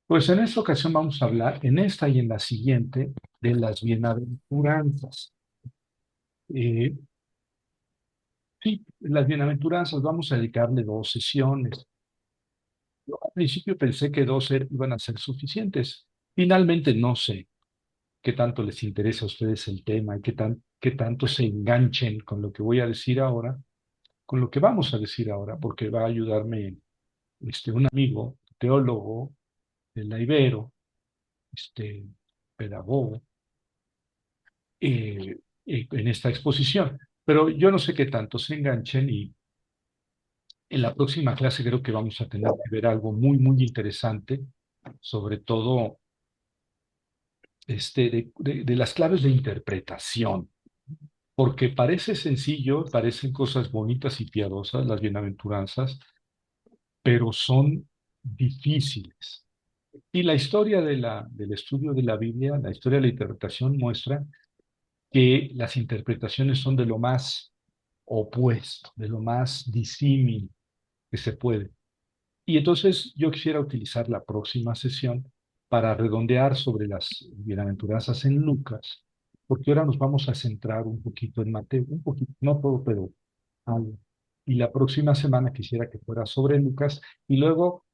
Pues en esta ocasión vamos a hablar, en esta y en la siguiente, de las bienaventuranzas. Eh, sí, las bienaventuranzas, vamos a dedicarle 2 sesiones. Yo al principio pensé que iban a ser suficientes. Finalmente no sé qué tanto les interesa a ustedes el tema y qué tanto se enganchen con lo que voy a decir ahora, con lo que vamos a decir ahora, porque va a ayudarme un amigo, teólogo de la Ibero, pedagogo eh, en esta exposición. Pero yo no sé qué tanto se enganchen y en la próxima clase creo que vamos a tener que ver algo muy, muy interesante, sobre todo de las claves de interpretación, porque parece sencillo, parecen cosas bonitas y piadosas, las bienaventuranzas, pero son difíciles. Y la historia del estudio de la Biblia, la historia de la interpretación muestra que las interpretaciones son de lo más opuesto, de lo más disímil que se puede. Y entonces yo quisiera utilizar la próxima sesión para redondear sobre las bienaventuranzas en Lucas, porque ahora nos vamos a centrar un poquito en Mateo, un poquito, no todo, pero algo. Y la próxima semana quisiera que fuera sobre Lucas y luego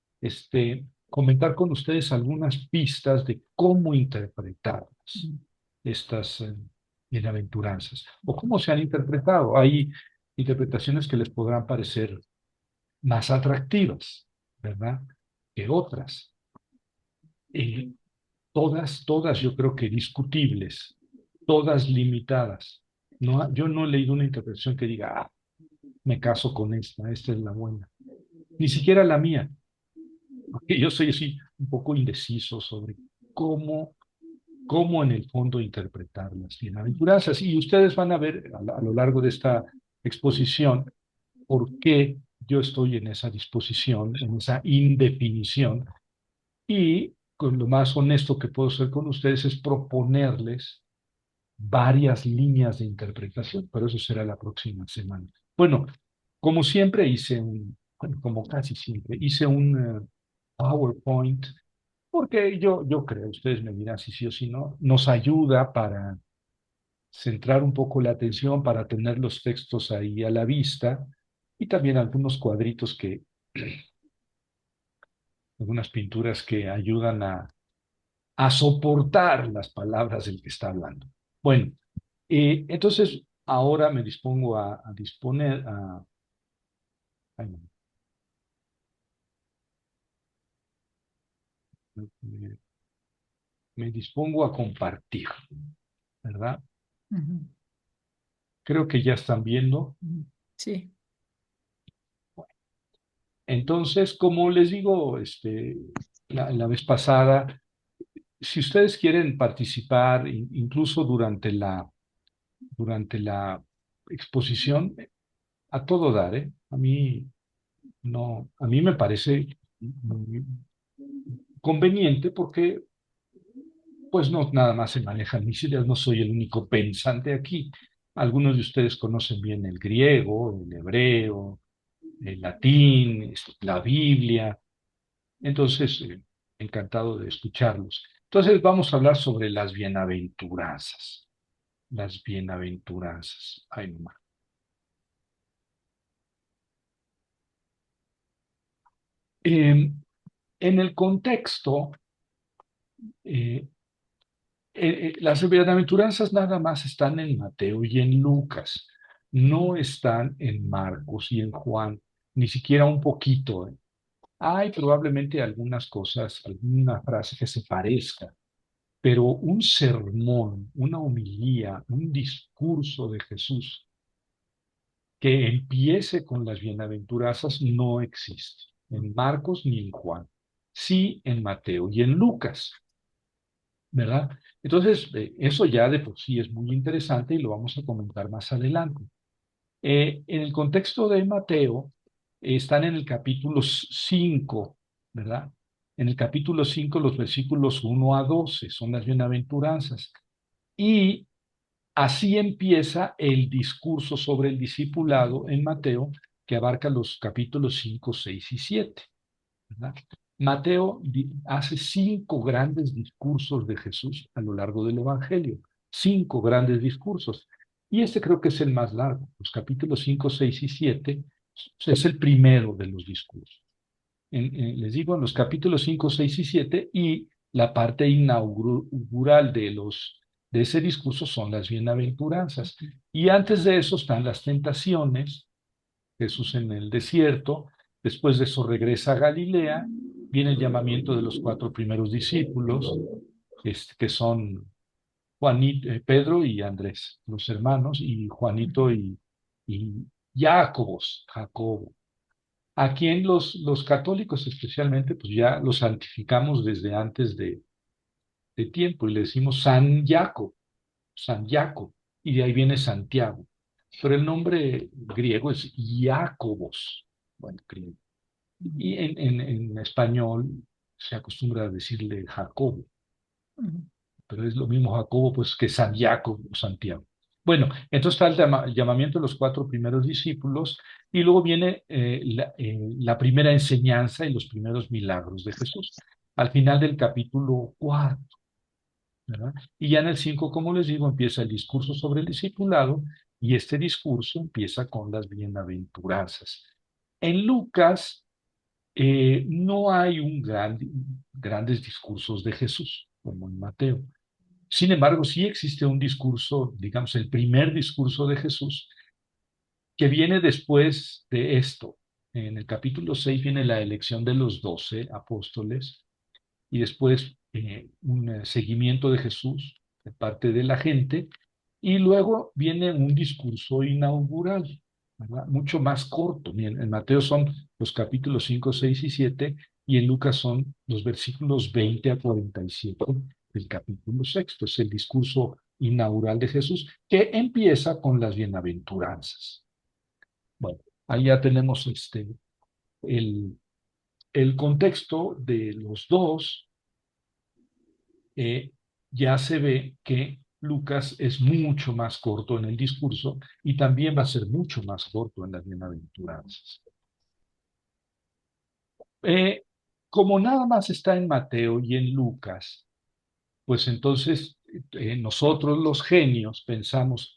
comentar con ustedes algunas pistas de cómo interpretar estas bienaventuranzas o cómo se han interpretado. Hay interpretaciones que les podrán parecer más atractivas, ¿verdad? Que otras. Eh, todas yo creo que discutibles, todas limitadas. No, yo no he leído una interpretación que diga, me caso con esta es la buena. Ni siquiera la mía, porque yo soy así un poco indeciso sobre cómo, cómo en el fondo interpretar las bienaventuranzas. Y ustedes van a ver a lo largo de esta exposición por qué yo estoy en esa disposición, en esa indefinición. Y con lo más honesto que puedo ser con ustedes es proponerles varias líneas de interpretación, pero eso será la próxima semana. Bueno, como siempre bueno, como casi siempre, hice un PowerPoint, porque yo creo, ustedes me dirán si sí o si no, nos ayuda para centrar un poco la atención, para tener los textos ahí a la vista y también algunos cuadritos algunas pinturas que ayudan a soportar las palabras del que está hablando. Bueno, entonces ahora me dispongo a disponer, ay, no, me, me dispongo a compartir, ¿verdad? Ujú, Creo que ya están viendo. ujú. Sí. Entonces, como les digo, la vez pasada, si ustedes quieren participar, incluso durante la exposición, a todo dar, ¿eh? A mí no, a mí me parece muy conveniente porque pues no nada más se manejan mis ideas, no soy el único pensante aquí. Algunos de ustedes conocen bien el griego, el hebreo, el latín, la Biblia, entonces encantado de escucharlos. Entonces vamos a hablar sobre las bienaventuranzas, las bienaventuranzas. Ay, no. En el contexto, eh, las bienaventuranzas nada más están en Mateo y en Lucas, no están en Marcos y en Juan, ni siquiera un poquito. Hay probablemente algunas cosas, alguna frase que se parezca, pero un sermón, una homilía, un discurso de Jesús que empiece con las bienaventuranzas no existe, en Marcos ni en Juan, sí en Mateo y en Lucas. ¿Verdad? Entonces, eso ya de por sí es muy interesante y lo vamos a comentar más adelante. En el contexto de Mateo, están en el capítulo 5, ¿verdad? En el capítulo 5 los versículos 1 a 12 son las bienaventuranzas. Y así empieza el discurso sobre el discipulado en Mateo, que abarca los capítulos 5, 6 y 7, ¿verdad? Mateo hace 5 grandes discursos de Jesús a lo largo del Evangelio, 5 grandes discursos. Y este creo que es el más largo. Los capítulos 5, 6 y 7 es el primero de los discursos. Les digo, en los capítulos 5, 6 y 7 y la parte inaugural de ese discurso son las bienaventuranzas. Y antes de eso están las tentaciones, Jesús en el desierto, después de eso regresa a Galilea, viene el llamamiento de los 4 primeros discípulos, que son Juanito, Pedro y Andrés, los hermanos, y Juanito y Jacobo, a quien los católicos especialmente, pues ya los santificamos desde antes de tiempo y le decimos San Jacob, y de ahí viene Santiago. Pero el nombre griego es Jacobos, bueno, griego. Y en español se acostumbra a decirle Jacobo, pero es lo mismo Jacobo pues que San Jacob o Santiago. Bueno, entonces está el llamamiento de los 4 primeros discípulos y luego viene la primera enseñanza y los primeros milagros de Jesús, al final del capítulo 4, ¿verdad? Y ya en el 5, como les digo, empieza el discurso sobre el discipulado y este discurso empieza con las bienaventuranzas. En Lucas no hay grandes discursos de Jesús, como en Mateo. Sin embargo, sí existe un discurso, digamos, el primer discurso de Jesús, que viene después de esto. En el capítulo 6 viene la elección de los 12 apóstoles y después un seguimiento de Jesús de parte de la gente, y luego viene un discurso inaugural, ¿verdad? Mucho más corto. Bien, en Mateo son los capítulos 5, 6 y 7, y en Lucas son los versículos 20 a 47 del capítulo sexto. Es el discurso inaugural de Jesús, que empieza con las bienaventuranzas. Bueno, ahí ya tenemos el, el contexto de los dos. Ya se ve que Lucas es mucho más corto en el discurso y también va a ser mucho más corto en las bienaventuranzas. Eh, Como nada más está en Mateo y en Lucas, pues entonces nosotros los genios pensamos,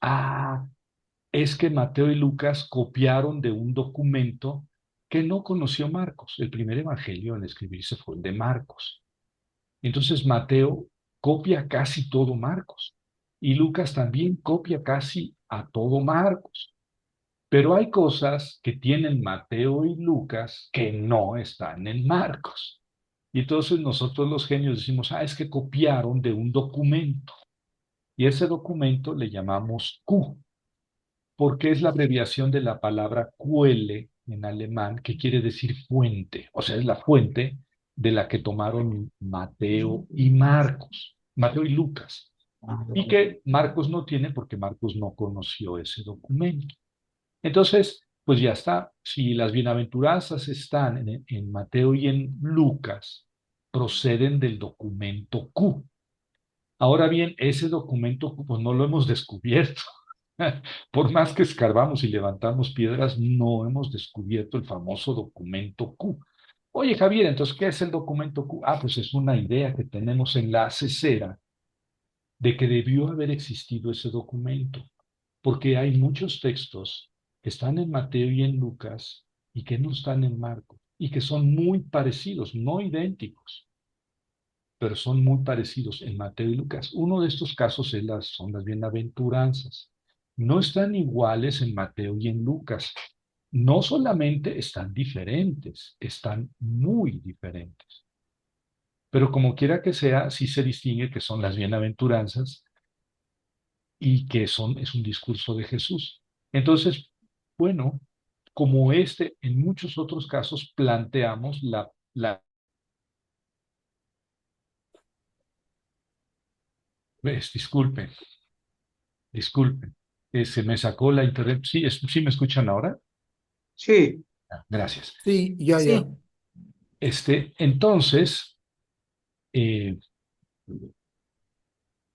es que Mateo y Lucas copiaron de un documento que no conoció Marcos. El primer evangelio en escribirse fue el de Marcos. Entonces Mateo copia casi todo Marcos y Lucas también copia casi a todo Marcos. Pero hay cosas que tienen Mateo y Lucas que no están en Marcos. Y entonces nosotros los genios decimos, es que copiaron de un documento. Y ese documento le llamamos Q, porque es la abreviación de la palabra Quelle en alemán, que quiere decir fuente. O sea, es la fuente de la que tomaron Mateo y Marcos, Mateo y Lucas, y que Marcos no tiene porque Marcos no conoció ese documento. Entonces, pues ya está. Si las bienaventuranzas están en Mateo y en Lucas, proceden del documento Q. Ahora bien, ese documento Q pues no lo hemos descubierto. Por más que escarbamos y levantamos piedras, no hemos descubierto el famoso documento Q. Oye, Javier, entonces, ¿qué es el documento Q? Pues es una idea que tenemos en la cesera de que debió haber existido ese documento, porque hay muchos textos que están en Mateo y en Lucas y que no están en Marcos y que son muy parecidos, no idénticos, pero son muy parecidos en Mateo y Lucas. Uno de estos casos son las bienaventuranzas. No están iguales en Mateo y en Lucas. No solamente están diferentes, están muy diferentes. Pero como quiera que sea, sí se distingue que son las bienaventuranzas y que es un discurso de Jesús. Entonces, bueno, como en muchos otros casos planteamos disculpen, disculpen, se me sacó la internet. Sí, sí me escuchan ahora. Sí, Gracias. Sí, ya. Entonces, eh,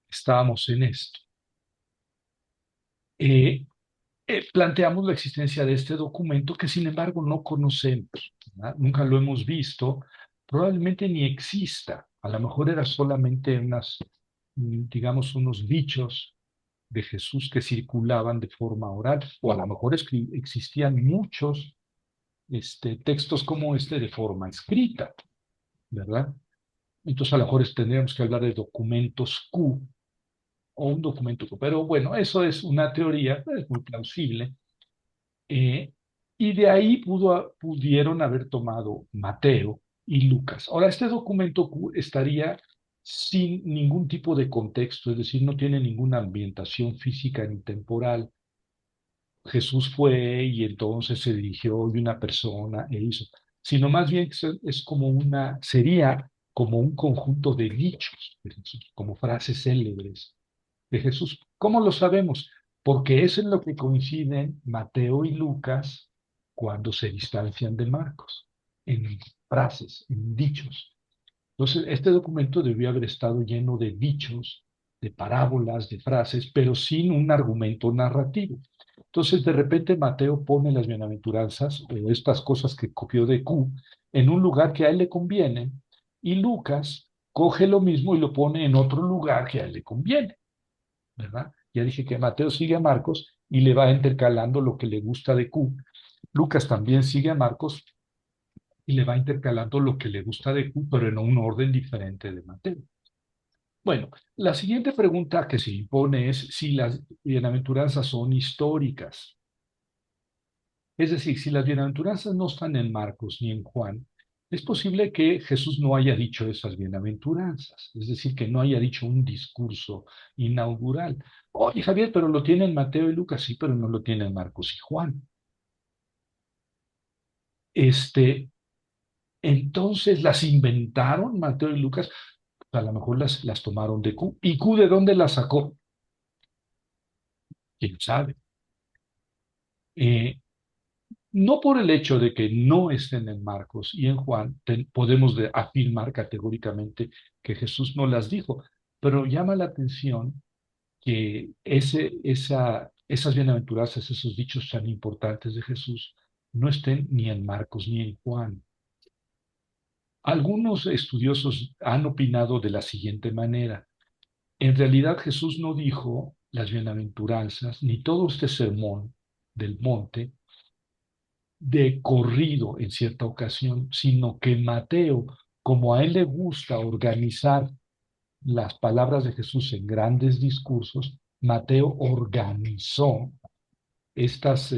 estábamos en esto. Eh, Planteamos la existencia de este documento que sin embargo no conocemos, ¿verdad? Nunca lo hemos visto, probablemente ni exista. A lo mejor era solamente digamos, unos dichos de Jesús que circulaban de forma oral, o a lo mejor existían muchos textos como este de forma escrita, ¿verdad? Entonces a lo mejor tendríamos que hablar de documentos Q o un documento Q, pero bueno, eso es una teoría, es muy plausible. Eh, y de ahí pudieron haber tomado Mateo y Lucas. Ahora, este documento estaría sin ningún tipo de contexto, es decir, no tiene ninguna ambientación física ni temporal. Jesús fue y entonces se dirigió y una persona e hizo, sino más bien es como sería como un conjunto de dichos de Jesús, como frases célebres de Jesús. ¿Cómo lo sabemos? Porque es en lo que coinciden Mateo y Lucas cuando se distancian de Marcos, en frases, en dichos. Entonces, este documento debió haber estado lleno de dichos, de parábolas, de frases, pero sin un argumento narrativo. Entonces, de repente, Mateo pone las bienaventuranzas o estas cosas que copió de Q en un lugar que a él le conviene, y Lucas coge lo mismo y lo pone en otro lugar que a él le conviene, ¿verdad? Ya dije que Mateo sigue a Marcos y le va intercalando lo que le gusta de Q. Lucas también sigue a Marcos y le va intercalando lo que le gusta de Q, pero en un orden diferente de Mateo. Bueno, la siguiente pregunta que se impone es si las bienaventuranzas son históricas. Es decir, si las bienaventuranzas no están en Marcos ni en Juan, es posible que Jesús no haya dicho esas bienaventuranzas, es decir, que no haya dicho un discurso inaugural. Oye, Javier, pero lo tienen Mateo y Lucas, sí, pero no lo tienen Marcos y Juan. Este, entonces, ¿las inventaron Mateo y Lucas? A lo mejor las tomaron de Q. ¿Y Q de dónde las sacó? ¿Quién sabe? Eh, no por el hecho de que no estén en Marcos y en Juan, podemos afirmar categóricamente que Jesús no las dijo, pero llama la atención que esas bienaventuranzas, esos dichos tan importantes de Jesús, no estén ni en Marcos ni en Juan. Algunos estudiosos han opinado de la siguiente manera. En realidad Jesús no dijo las bienaventuranzas, ni todo este sermón del monte, de corrido en cierta ocasión, sino que Mateo, como a él le gusta organizar las palabras de Jesús en grandes discursos, Mateo organizó estas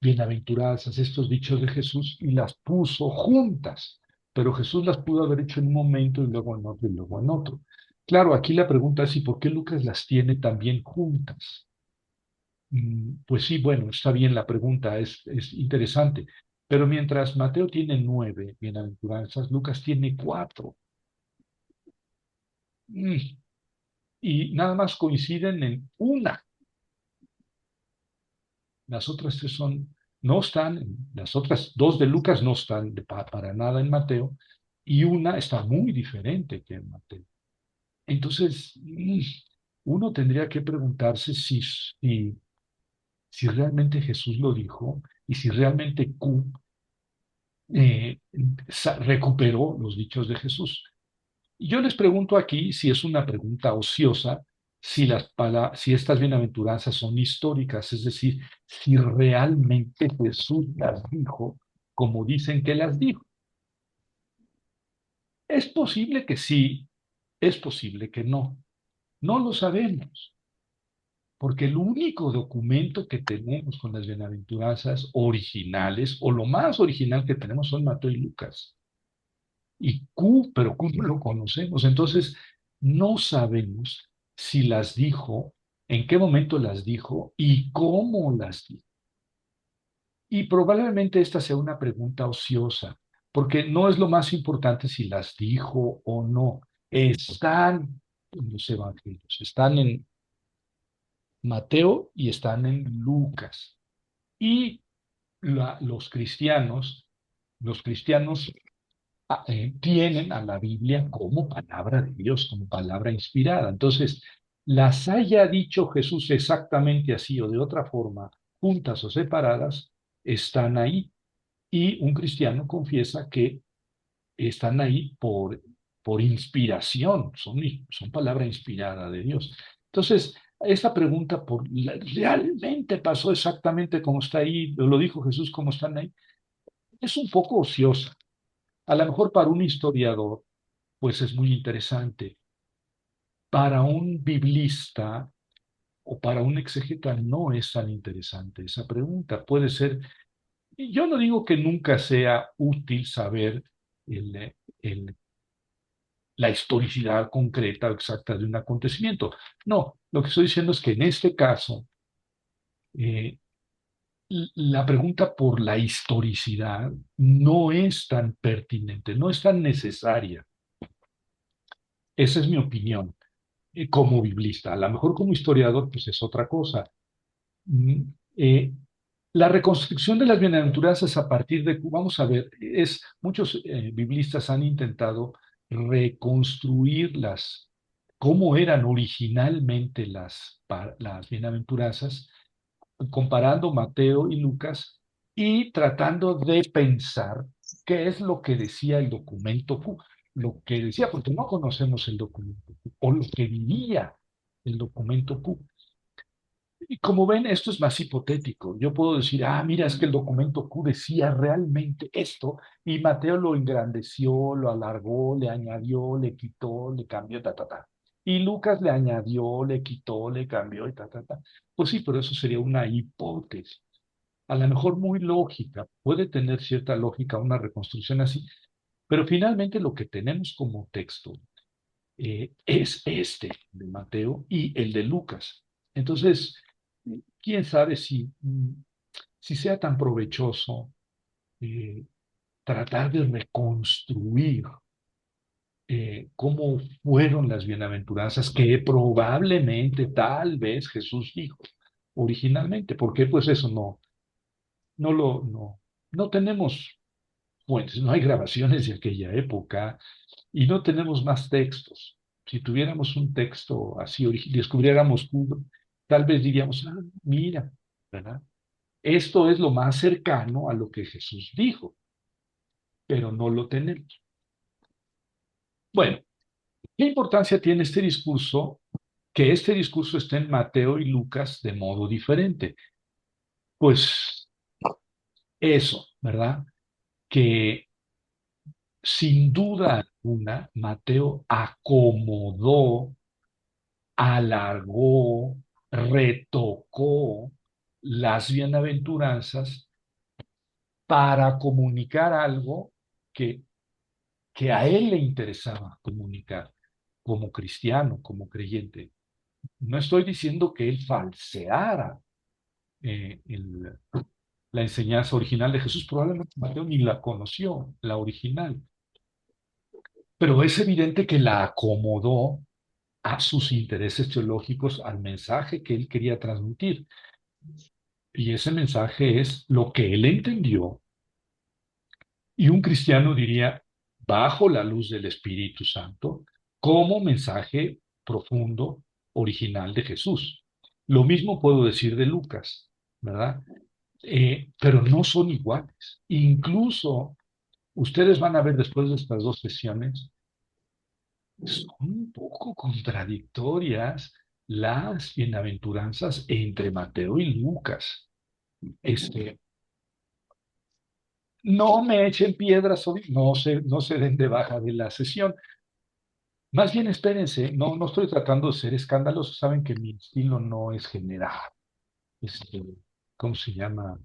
bienaventuranzas, estos dichos de Jesús y las puso juntas. Pero Jesús las pudo haber hecho en un momento y luego en otro y luego en otro. Claro, aquí la pregunta es: ¿y por qué Lucas las tiene también juntas? Pues sí, bueno, está bien la pregunta, es interesante. Pero mientras Mateo tiene 9 bienaventuranzas, Lucas tiene 4. Mm, Y nada más coinciden en una. Las otras tres no están, las otras dos de Lucas no están para nada en Mateo, y una está muy diferente que en Mateo. Entonces, uno tendría que preguntarse si realmente Jesús lo dijo y si realmente Q recuperó los dichos de Jesús. Y yo les pregunto aquí, si es una pregunta ociosa, si estas bienaventuranzas son históricas, es decir, si realmente Jesús las dijo como dicen que las dijo. Es posible que sí, es posible que no. No lo sabemos, porque el único documento que tenemos con las bienaventuranzas originales, o lo más original que tenemos, son Mateo y Lucas. Y Q, pero Q no lo conocemos. Entonces, no sabemos si las dijo, en qué momento las dijo y cómo las dijo. Y probablemente esta sea una pregunta ociosa, porque no es lo más importante si las dijo o no. Están en los evangelios, están en Mateo y están en Lucas. Y los cristianos tienen a la Biblia como palabra de Dios, como palabra inspirada. Entonces, las haya dicho Jesús exactamente así o de otra forma, juntas o separadas, están ahí. Y un cristiano confiesa que están ahí por inspiración, son palabra inspirada de Dios. Entonces, esta pregunta ¿realmente pasó exactamente como está ahí? ¿Lo dijo Jesús como están ahí? Es un poco ociosa. A lo mejor para un historiador, pues es muy interesante. Para un biblista o para un exégeta no es tan interesante esa pregunta. Puede ser, y yo no digo que nunca sea útil saber el, el la historicidad concreta o exacta de un acontecimiento. No, lo que estoy diciendo es que en este caso, eh, la pregunta por la historicidad no es tan pertinente, no es tan necesaria. Esa es mi opinión como biblista. A lo mejor como historiador, pues es otra cosa. Mm, eh, la reconstrucción de las bienaventuranzas a partir de, vamos a ver, muchos biblistas han intentado reconstruirlas, cómo eran originalmente las bienaventuranzas, comparando Mateo y Lucas y tratando de pensar qué es lo que decía el documento Q, lo que decía, porque no conocemos el documento Q, o lo que diría el documento Q. Y como ven, esto es más hipotético. Yo puedo decir, mira, es que el documento Q decía realmente esto, y Mateo lo engrandeció, lo alargó, le añadió, le quitó, le cambió, ta, ta, ta. Y Lucas le añadió, le quitó, le cambió, y ta, ta, ta. Pues sí, pero eso sería una hipótesis. A lo mejor muy lógica, puede tener cierta lógica una reconstrucción así, pero finalmente lo que tenemos como texto es este de Mateo y el de Lucas. Entonces, quién sabe si sea tan provechoso eh, tratar de reconstruir cómo fueron las bienaventuranzas que probablemente, tal vez Jesús dijo originalmente, porque pues eso no tenemos fuentes, no hay grabaciones de aquella época y no tenemos más textos. Si tuviéramos un texto así, descubriéramos Cuba, tal vez diríamos, mira, ¿verdad? Esto es lo más cercano a lo que Jesús dijo, pero no lo tenemos. Bueno, ¿qué importancia tiene este discurso? Que este discurso esté en Mateo y Lucas de modo diferente. Pues eso, ¿verdad? Que sin duda alguna, Mateo acomodó, alargó, retocó las bienaventuranzas para comunicar algo que, que a él le interesaba comunicar como cristiano, como creyente. No estoy diciendo que él falseara eh, el- la enseñanza original de Jesús, probablemente Mateo ni la conoció, la original, pero es evidente que la acomodó a sus intereses teológicos, al mensaje que él quería transmitir. Y ese mensaje es lo que él entendió. Y un cristiano diría, bajo la luz del Espíritu Santo, como mensaje profundo, original de Jesús. Lo mismo puedo decir de Lucas, ¿verdad? Pero no son iguales. Incluso ustedes van a ver después de estas dos sesiones, son un poco contradictorias las bienaventuranzas entre Mateo y Lucas. Este, no me echen piedras hoy, no se den de baja de la sesión. Más bien espérense, no estoy tratando de ser escandaloso, saben que mi estilo no es general, este, ¿cómo se llama?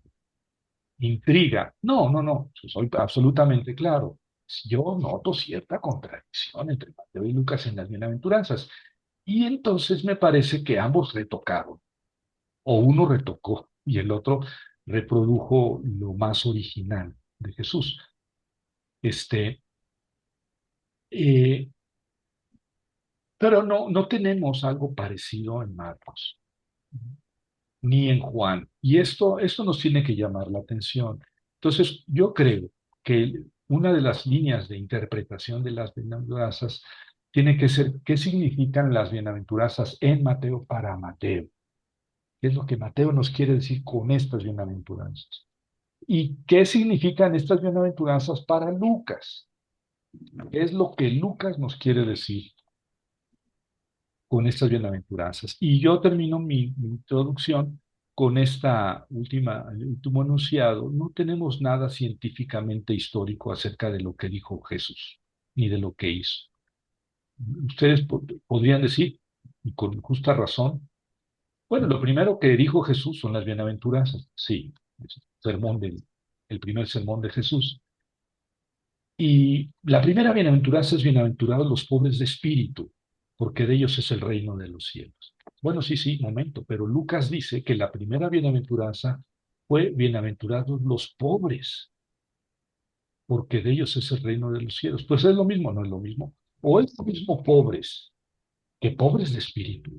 Intriga. No, soy absolutamente claro. Yo noto cierta contradicción entre Mateo y Lucas en las bienaventuranzas. Y entonces me parece que ambos retocaron, o uno retocó y el otro reprodujo lo más original de Jesús. Este, eh, pero no tenemos algo parecido en Marcos, ni en Juan. Y esto nos tiene que llamar la atención. Entonces, yo creo que una de las líneas de interpretación de las bienaventuranzas tiene que ser qué significan las bienaventuranzas en Mateo para Mateo. ¿Qué es lo que Mateo nos quiere decir con estas bienaventuranzas? ¿Y qué significan estas bienaventuranzas para Lucas? Es lo que Lucas nos quiere decir con estas bienaventuranzas. Y yo termino mi introducción con el último enunciado. No tenemos nada científicamente histórico acerca de lo que dijo Jesús, ni de lo que hizo. Ustedes podrían decir, y con justa razón, bueno, lo primero que dijo Jesús son las bienaventuranzas. Sí, es el primer sermón de Jesús. Y la primera bienaventuranza es bienaventurados los pobres de espíritu, porque de ellos es el reino de los cielos. Bueno, sí, sí, momento, pero Lucas dice que la primera bienaventuranza fue bienaventurados los pobres, porque de ellos es el reino de los cielos. Pues es lo mismo, no es lo mismo. O es lo mismo pobres que pobres de espíritu.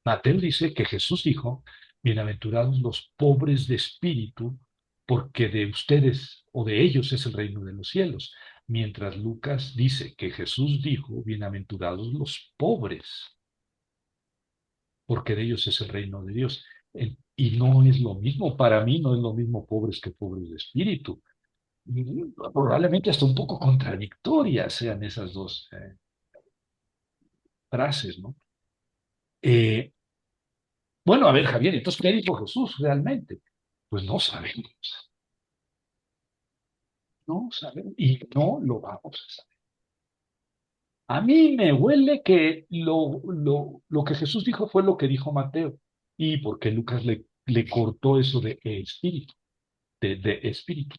Mateo dice que Jesús dijo, bienaventurados los pobres de espíritu, porque de ustedes o de ellos es el reino de los cielos. Mientras Lucas dice que Jesús dijo, bienaventurados los pobres, porque de ellos es el reino de Dios. Y no es lo mismo, para mí no es lo mismo pobres que pobres de espíritu. Y probablemente hasta un poco contradictorias sean esas dos frases, ¿no? Eh, bueno, a ver, Javier, entonces, ¿qué dijo Jesús realmente? Pues no sabemos. No sabemos y no lo vamos a saber. A mí me huele que lo que Jesús dijo fue lo que dijo Mateo. Y porque Lucas le cortó eso de espíritu, de espíritu.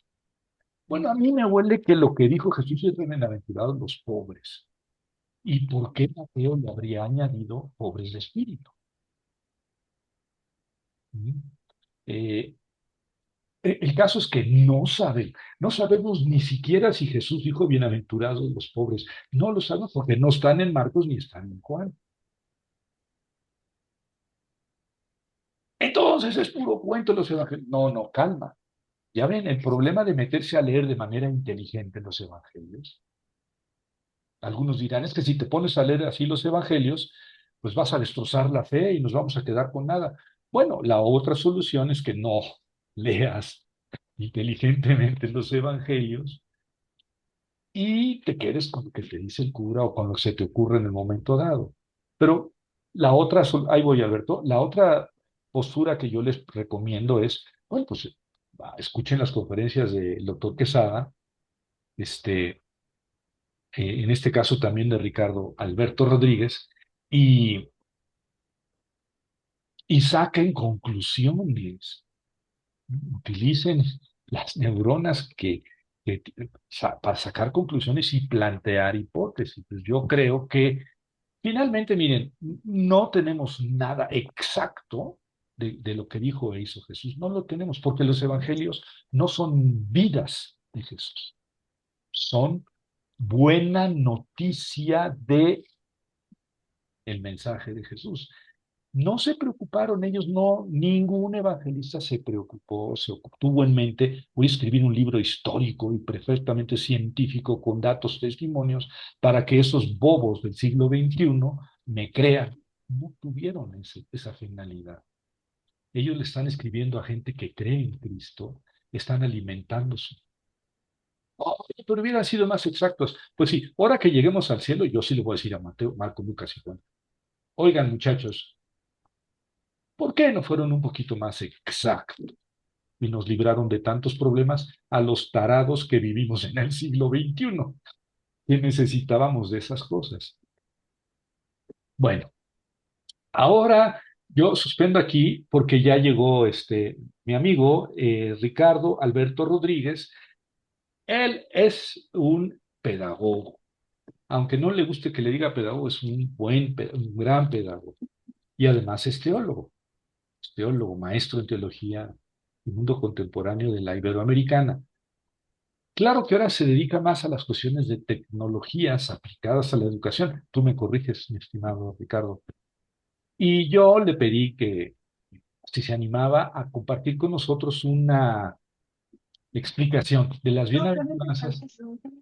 Bueno, a mí me huele que lo que dijo Jesús es bienaventurados los pobres. ¿Y por qué Mateo le habría añadido pobres de espíritu? ¿Mm? Eh, el caso es que no sabemos ni siquiera si Jesús dijo bienaventurados los pobres. No lo sabemos porque no están en Marcos ni están en Juan. Entonces es puro cuento los evangelios. No, no, calma. Ya ven, el problema de meterse a leer de manera inteligente los evangelios. Algunos dirán, es que si te pones a leer así los evangelios, pues vas a destrozar la fe y nos vamos a quedar con nada. Bueno, la otra solución es que no leas inteligentemente los evangelios y te quedes con lo que te dice el cura o con lo que se te ocurre en el momento dado. Pero ahí voy, Alberto, la otra postura que yo les recomiendo es, bueno, pues escuchen las conferencias del doctor Quesada, este, en este caso también de Ricardo Alberto Rodríguez, y, y saquen conclusiones, utilicen las neuronas para sacar conclusiones y plantear hipótesis. Pues yo creo que finalmente, miren, no tenemos nada exacto de lo que dijo e hizo Jesús. No lo tenemos porque los evangelios no son vidas de Jesús, son buena noticia de el mensaje de Jesús. No se preocuparon ellos, no, ningún evangelista se preocupó, tuvo en mente, voy a escribir un libro histórico y perfectamente científico con datos, testimonios, para que esos bobos del siglo XXI me crean. No tuvieron esa finalidad. Ellos le están escribiendo a gente que cree en Cristo, están alimentando su... Oh, pero hubieran sido más exactos. Pues sí, ahora que lleguemos al cielo, yo sí le voy a decir a Mateo, Marco, Lucas y Juan. Oigan, muchachos, ¿por qué no fueron un poquito más exactos y nos libraron de tantos problemas a los tarados que vivimos en el siglo XXI, que necesitábamos de esas cosas? Bueno, ahora yo suspendo aquí porque ya llegó mi amigo Ricardo Alberto Rodríguez. Él es un pedagogo. Aunque no le guste que le diga pedagogo, es un gran pedagogo. Y además es teólogo, maestro en teología y mundo contemporáneo de la Iberoamericana. Claro que ahora se dedica más a las cuestiones de tecnologías aplicadas a la educación. Tú me corriges, mi estimado Ricardo. Y yo le pedí que si se animaba a compartir con nosotros una explicación de las bienaventuranzas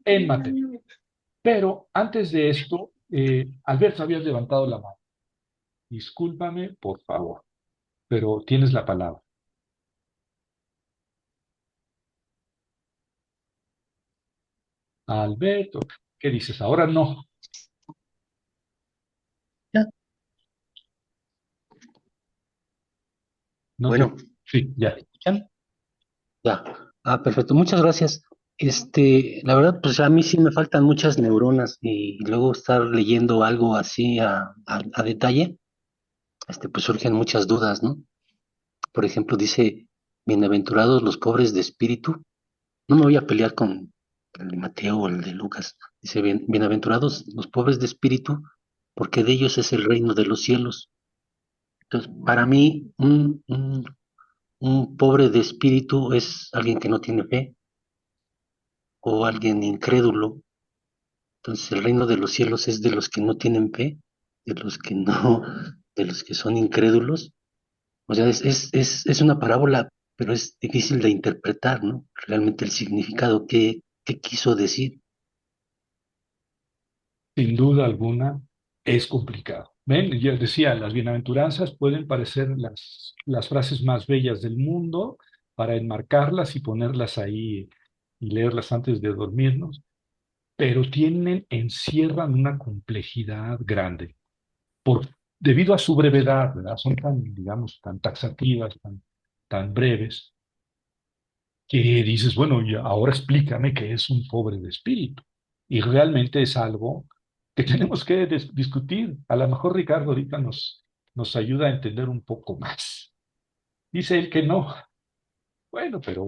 en materia. Pero antes de esto, Alberto, habías levantado la mano. Discúlpame, por favor, pero tienes la palabra. Alberto, ¿qué dices? Ahora no, Ya. no te... Bueno, Sí, ¿me ya. escuchan? Ya. Ah, perfecto. Muchas gracias. La verdad, pues a mí sí me faltan muchas neuronas y luego estar leyendo algo así a detalle, pues surgen muchas dudas, ¿no? Por ejemplo, dice, bienaventurados los pobres de espíritu. No me voy a pelear con el de Mateo o el de Lucas. Dice, bienaventurados los pobres de espíritu, porque de ellos es el reino de los cielos. Entonces, para mí, un pobre de espíritu es alguien que no tiene fe o alguien incrédulo. Entonces el reino de los cielos es de los que no tienen fe, de los que no, de los que son incrédulos. O sea, es una parábola, pero es difícil de interpretar, ¿no? Realmente el significado, qué quiso decir. Sin duda alguna, es complicado. Ven, yo decía, las bienaventuranzas pueden parecer las frases más bellas del mundo para enmarcarlas y ponerlas ahí y leerlas antes de dormirnos, pero encierran una complejidad grande por, debido a su brevedad, ¿verdad? Son tan, digamos, tan taxativas, tan breves, que dices, bueno, y ahora explícame qué es un pobre de espíritu. Y realmente es algo que tenemos que discutir. A lo mejor Ricardo ahorita nos ayuda a entender un poco más. Dice él que no. Bueno, pero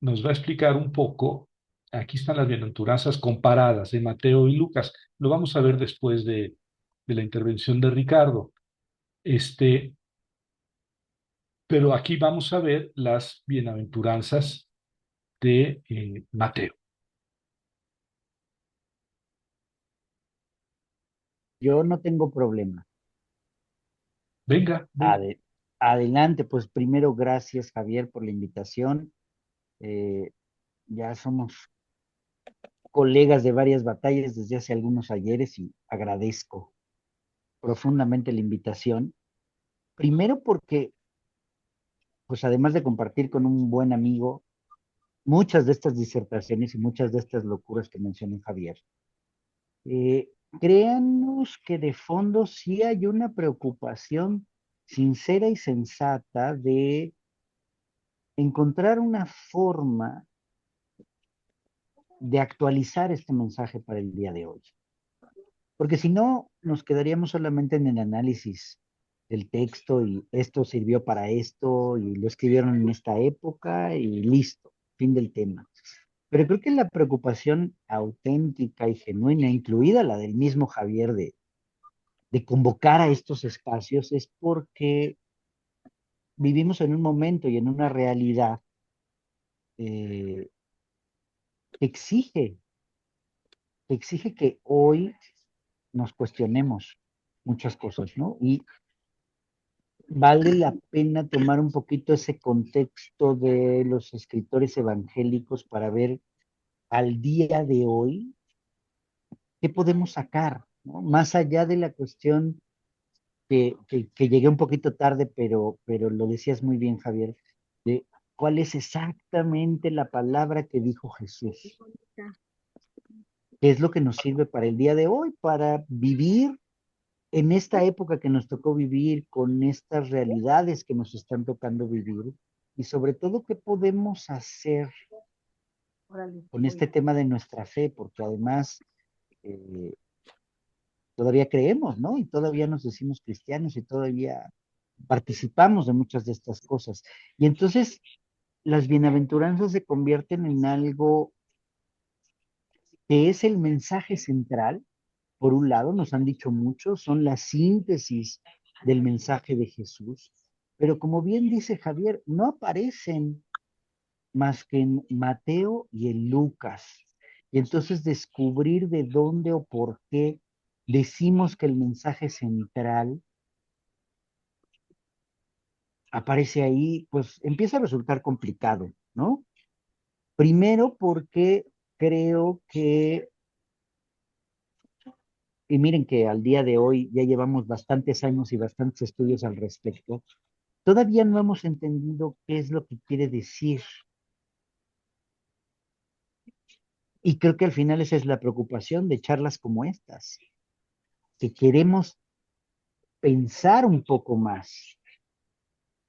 nos va a explicar un poco. Aquí están las bienaventuranzas comparadas de Mateo y Lucas. Lo vamos a ver después de la intervención de Ricardo. Este, pero aquí vamos a ver las bienaventuranzas de Mateo. Yo no tengo problema. Venga, venga. Ade- Adelante, pues primero gracias Javier por la invitación. Eh, ya somos colegas de varias batallas desde hace algunos ayeres y agradezco profundamente la invitación. Primero porque, pues además de compartir con un buen amigo muchas de estas disertaciones y muchas de estas locuras que mencionó Javier, eh, créanos que de fondo sí hay una preocupación sincera y sensata de encontrar una forma de actualizar este mensaje para el día de hoy. Porque si no, nos quedaríamos solamente en el análisis del texto y esto sirvió para esto y lo escribieron en esta época y listo, fin del tema. Pero creo que la preocupación auténtica y genuina, incluida la del mismo Javier de convocar a estos espacios, es porque vivimos en un momento y en una realidad que exige, que exige que hoy nos cuestionemos muchas cosas, ¿no? Y vale la pena tomar un poquito ese contexto de los escritores evangélicos para ver al día de hoy qué podemos sacar, ¿no? Más allá de la cuestión que llegué un poquito tarde, pero lo decías muy bien, Javier, de cuál es exactamente la palabra que dijo Jesús, qué es lo que nos sirve para el día de hoy, para vivir en esta época que nos tocó vivir, con estas realidades que nos están tocando vivir, y sobre todo qué podemos hacer con este tema de nuestra fe, porque además eh, todavía creemos, ¿no? Y todavía nos decimos cristianos y todavía participamos de muchas de estas cosas. Y entonces las bienaventuranzas se convierten en algo que es el mensaje central. Por un lado, nos han dicho mucho, son la síntesis del mensaje de Jesús, pero como bien dice Javier, no aparecen más que en Mateo y en Lucas. Y entonces descubrir de dónde o por qué decimos que el mensaje central aparece ahí, pues empieza a resultar complicado, ¿no? Primero porque creo que, y miren que al día de hoy ya llevamos bastantes años y bastantes estudios al respecto, todavía no hemos entendido qué es lo que quiere decir Y creo que al final esa es la preocupación de charlas como estas, que queremos pensar un poco más,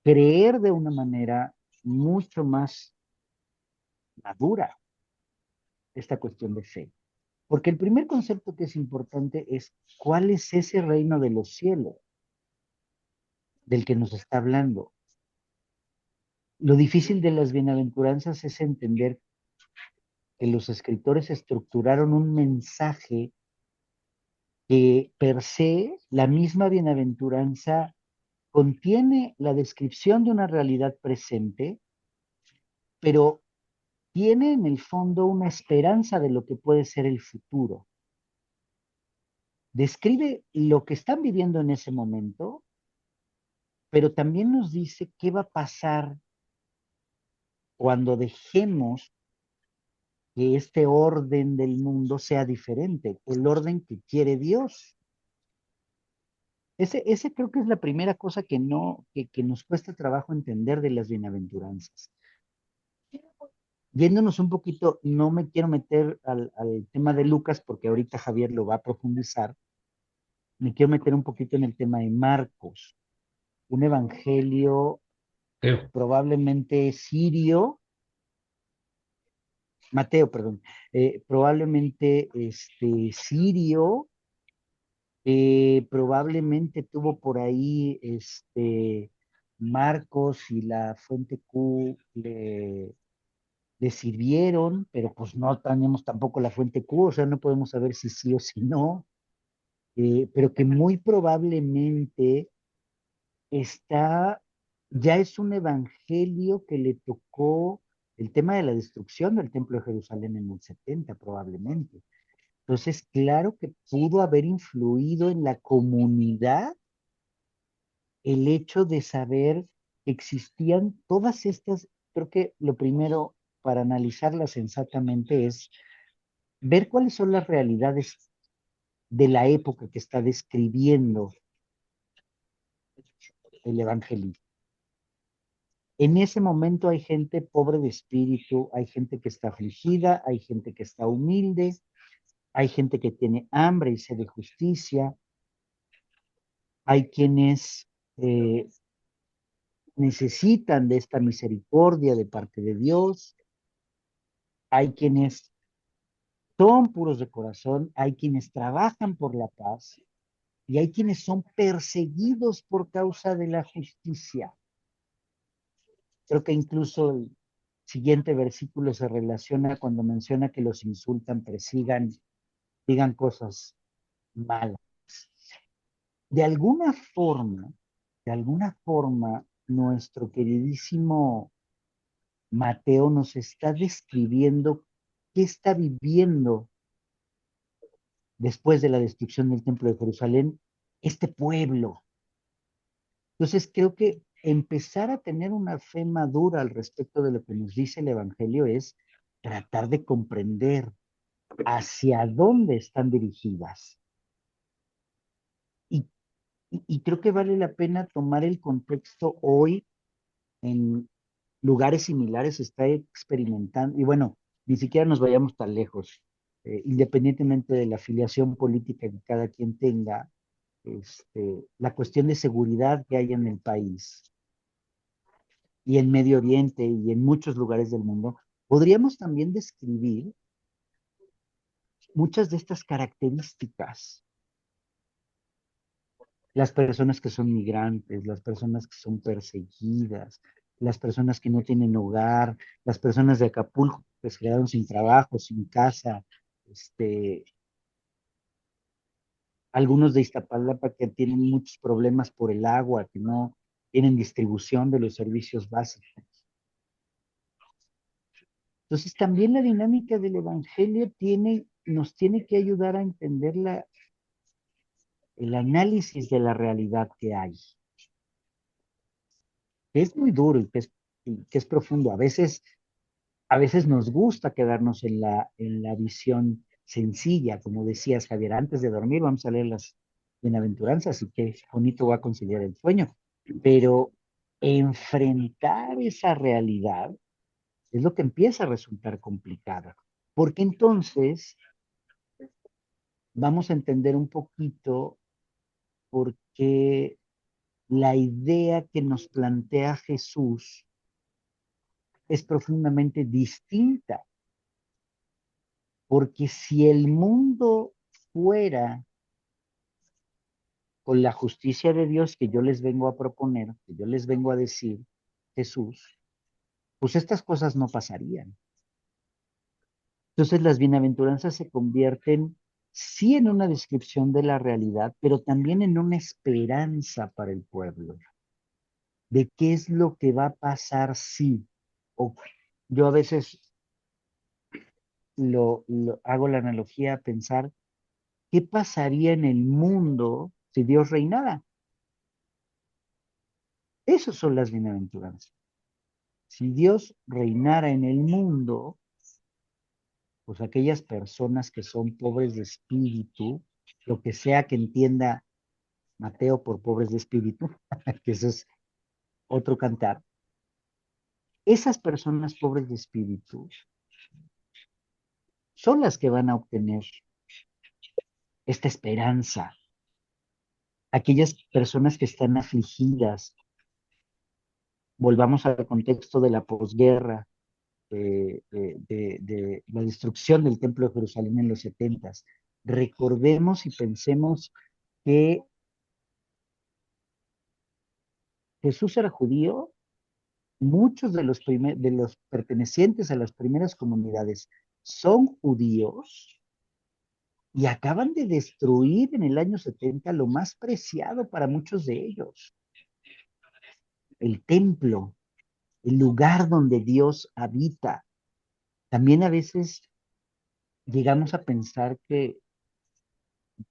creer de una manera mucho más madura esta cuestión de fe. Porque el primer concepto que es importante es cuál es ese reino de los cielos del que nos está hablando. Lo difícil de las bienaventuranzas es entender que los escritores estructuraron un mensaje que per se, la misma bienaventuranza contiene la descripción de una realidad presente, pero tiene en el fondo una esperanza de lo que puede ser el futuro. Describe lo que están viviendo en ese momento, pero también nos dice qué va a pasar cuando dejemos que este orden del mundo sea diferente, el orden que quiere Dios. Ese creo que es la primera cosa que no, que nos cuesta trabajo entender de las bienaventuranzas. Yéndonos un poquito, no me quiero meter al tema de Lucas porque ahorita Javier lo va a profundizar, me quiero meter un poquito en el tema de Marcos, un evangelio Teo, probablemente sirio, Mateo, perdón, probablemente sirio, probablemente tuvo por ahí Marcos y la fuente Q le sirvieron, pero pues no tenemos tampoco la fuente Q, o sea, no podemos saber si sí o si no, pero que muy probablemente está, ya es un evangelio que le tocó el tema de la destrucción del Templo de Jerusalén en el 70 probablemente. Entonces, claro que pudo haber influido en la comunidad el hecho de saber que existían todas estas, creo que lo primero para analizarlas sensatamente es ver cuáles son las realidades de la época que está describiendo el evangelista. En ese momento hay gente pobre de espíritu, hay gente que está afligida, hay gente que está humilde, hay gente que tiene hambre y sed de justicia, hay quienes necesitan de esta misericordia de parte de Dios, hay quienes son puros de corazón, hay quienes trabajan por la paz y hay quienes son perseguidos por causa de la justicia. Creo que incluso el siguiente versículo se relaciona cuando menciona que los insultan, persigan, digan cosas malas. De alguna forma, de alguna forma, nuestro queridísimo Mateo nos está describiendo qué está viviendo después de la destrucción del Templo de Jerusalén este pueblo. Entonces creo que empezar a tener una fe madura al respecto de lo que nos dice el Evangelio es tratar de comprender hacia dónde están dirigidas. Y, y creo que vale la pena tomar el contexto hoy en lugares similares, se está experimentando, y bueno, ni siquiera nos vayamos tan lejos, independientemente de la afiliación política que cada quien tenga, la cuestión de seguridad que hay en el país y en Medio Oriente y en muchos lugares del mundo, podríamos también describir muchas de estas características. Las personas que son migrantes, las personas que son perseguidas, las personas que no tienen hogar, las personas de Acapulco que se quedaron sin trabajo, sin casa, algunos de Iztapalapa que tienen muchos problemas por el agua, que no tienen distribución de los servicios básicos. Entonces, también la dinámica del Evangelio nos tiene que ayudar a entender el análisis de la realidad que hay, que es muy duro y que es profundo. A veces nos gusta quedarnos en la visión sencilla, como decías, Javier, antes de dormir vamos a leer las bienaventuranzas y qué bonito va a conciliar el sueño. Pero enfrentar esa realidad es lo que empieza a resultar complicado. porque entonces vamos a entender un poquito por qué la idea que nos plantea Jesús es profundamente distinta, porque si el mundo fuera con la justicia de Dios que yo les vengo a proponer, que yo les vengo a decir, Jesús, pues estas cosas no pasarían. Entonces las bienaventuranzas se convierten sí en una descripción de la realidad, pero también en una esperanza para el pueblo, de qué es lo que va a pasar si. O yo a veces hago la analogía a pensar, ¿qué pasaría en el mundo si Dios reinara? Esas son las bienaventuranzas. Si Dios reinara en el mundo, pues aquellas personas que son pobres de espíritu, lo que sea que entienda Mateo por pobres de espíritu, que eso es otro cantar, esas personas pobres de espíritu son las que van a obtener esta esperanza. Aquellas personas que están afligidas, volvamos al contexto de la posguerra, de la destrucción del Templo de Jerusalén en los 70. Recordemos y pensemos que Jesús era judío, muchos de los pertenecientes a las primeras comunidades son judíos y acaban de destruir en el año 70 lo más preciado para muchos de ellos, el templo, el lugar donde Dios habita. También a veces llegamos a pensar que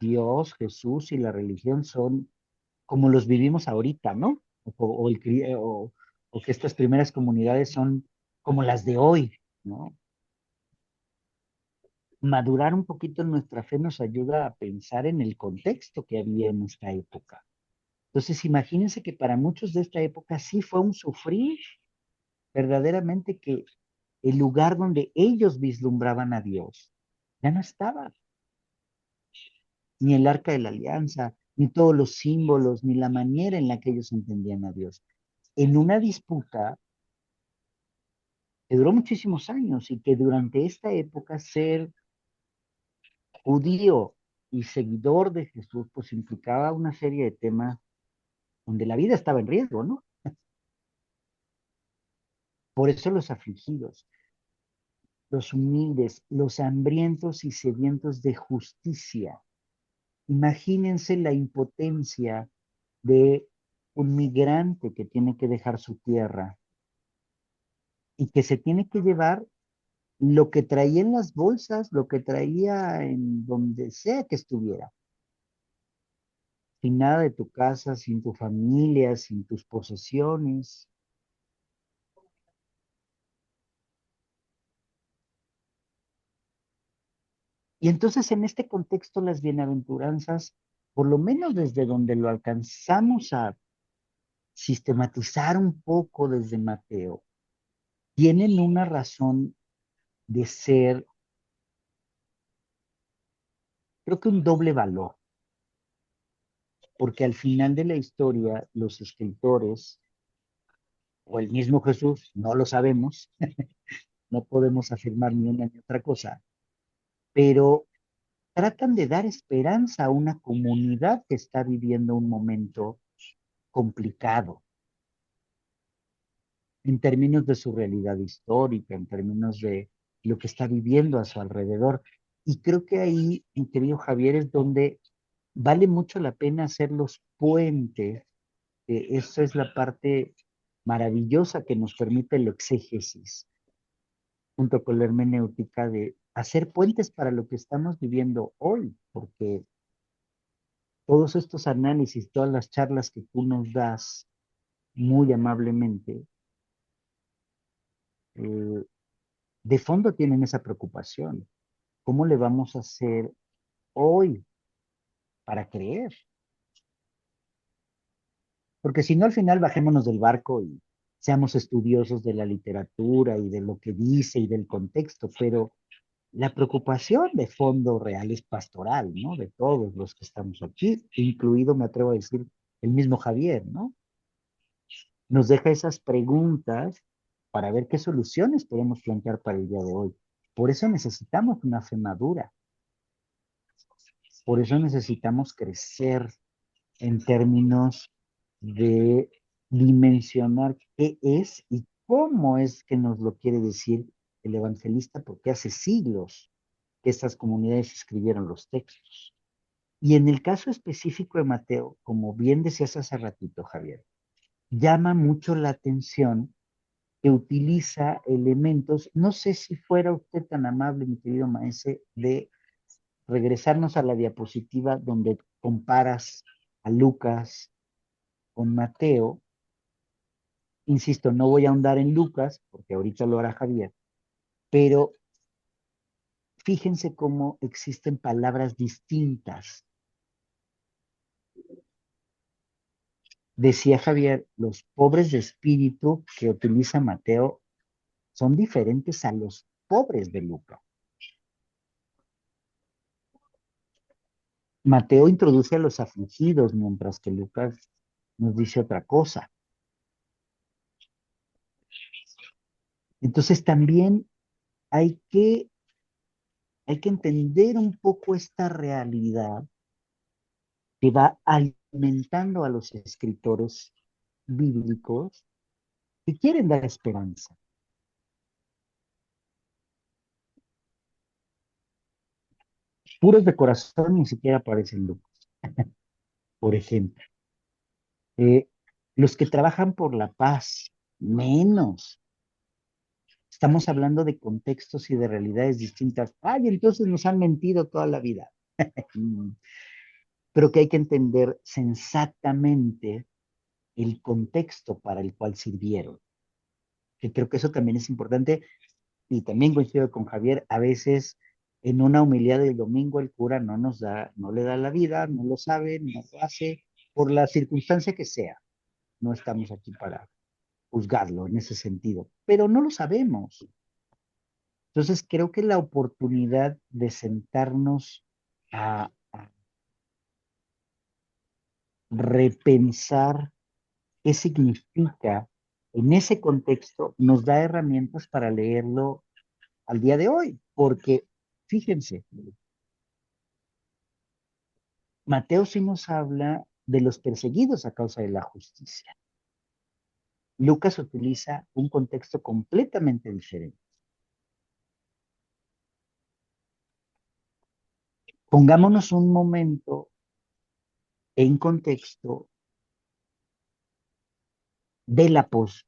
Dios, Jesús y la religión son como los vivimos ahorita, ¿no? O que estas primeras comunidades son como las de hoy, ¿no? Madurar un poquito en nuestra fe nos ayuda a pensar en el contexto que había en esta época. Entonces, imagínense que para muchos de esta época sí fue un sufrir verdaderamente que el lugar donde ellos vislumbraban a Dios ya no estaba, ni el arca de la alianza, ni todos los símbolos, ni la manera en la que ellos entendían a Dios. En una disputa que duró muchísimos años y que durante esta época ser judío y seguidor de Jesús, pues implicaba una serie de temas donde la vida estaba en riesgo, ¿no? Por eso los afligidos, los humildes, los hambrientos y sedientos de justicia. Imagínense la impotencia de un migrante que tiene que dejar su tierra y que se tiene que llevar lo que traía en las bolsas, lo que traía en donde sea que estuviera, sin nada de tu casa, sin tu familia, sin tus posesiones. Y entonces en este contexto las bienaventuranzas, por lo menos desde donde lo alcanzamos a sistematizar un poco desde Mateo, tienen una razón de ser, creo que un doble valor, porque al final de la historia los escritores o el mismo Jesús, no lo sabemos, no podemos afirmar ni una ni otra cosa, pero tratan de dar esperanza a una comunidad que está viviendo un momento complicado en términos de su realidad histórica, en términos de lo que está viviendo a su alrededor. Y creo que ahí, mi querido Javier, es donde vale mucho la pena hacer los puentes. Esa es la parte maravillosa que nos permite el exégesis, junto con la hermenéutica, de hacer puentes para lo que estamos viviendo hoy, porque todos estos análisis, todas las charlas que tú nos das muy amablemente, eh, de fondo tienen esa preocupación. ¿Cómo le vamos a hacer hoy para creer? Porque si no, al final bajémonos del barco y seamos estudiosos de la literatura y de lo que dice y del contexto, pero la preocupación de fondo real es pastoral, ¿no? De todos los que estamos aquí, incluido, me atrevo a decir, el mismo Javier, ¿no? Nos deja esas preguntas para ver qué soluciones podemos plantear para el día de hoy. Por eso necesitamos una fe madura, por eso necesitamos crecer en términos de dimensionar qué es y cómo es que nos lo quiere decir el evangelista, porque hace siglos que estas comunidades escribieron los textos. Y en el caso específico de Mateo, como bien decías hace ratito, Javier, llama mucho la atención que utiliza elementos, no sé si fuera usted tan amable, mi querido maese, de regresarnos a la diapositiva donde comparas a Lucas con Mateo. Insisto, no voy a ahondar en Lucas, porque ahorita lo hará Javier, pero fíjense cómo existen palabras distintas. Decía Javier, los pobres de espíritu que utiliza Mateo son diferentes a los pobres de Lucas. Mateo introduce a los afligidos, mientras que Lucas nos dice otra cosa. Entonces también hay que, hay que entender un poco esta realidad que va alimentando a los escritores bíblicos que quieren dar esperanza. Puros de corazón ni siquiera aparecen Lucas, por ejemplo. Eh, los que trabajan por la paz, menos. Estamos hablando de contextos y de realidades distintas. Ay, entonces nos han mentido toda la vida. Pero que hay que entender sensatamente el contexto para el cual sirvieron. Que creo que eso también es importante y también coincido con Javier, a veces en una humildad del domingo el cura no nos da, no le da la vida, no lo sabe, no lo hace, por la circunstancia que sea. No estamos aquí para juzgarlo en ese sentido, pero no lo sabemos. Entonces creo que la oportunidad de sentarnos a repensar qué significa en ese contexto nos da herramientas para leerlo al día de hoy, porque fíjense, Mateo sí nos habla de los perseguidos a causa de la justicia. Lucas utiliza un contexto completamente diferente. Pongámonos un momento en contexto de la pos,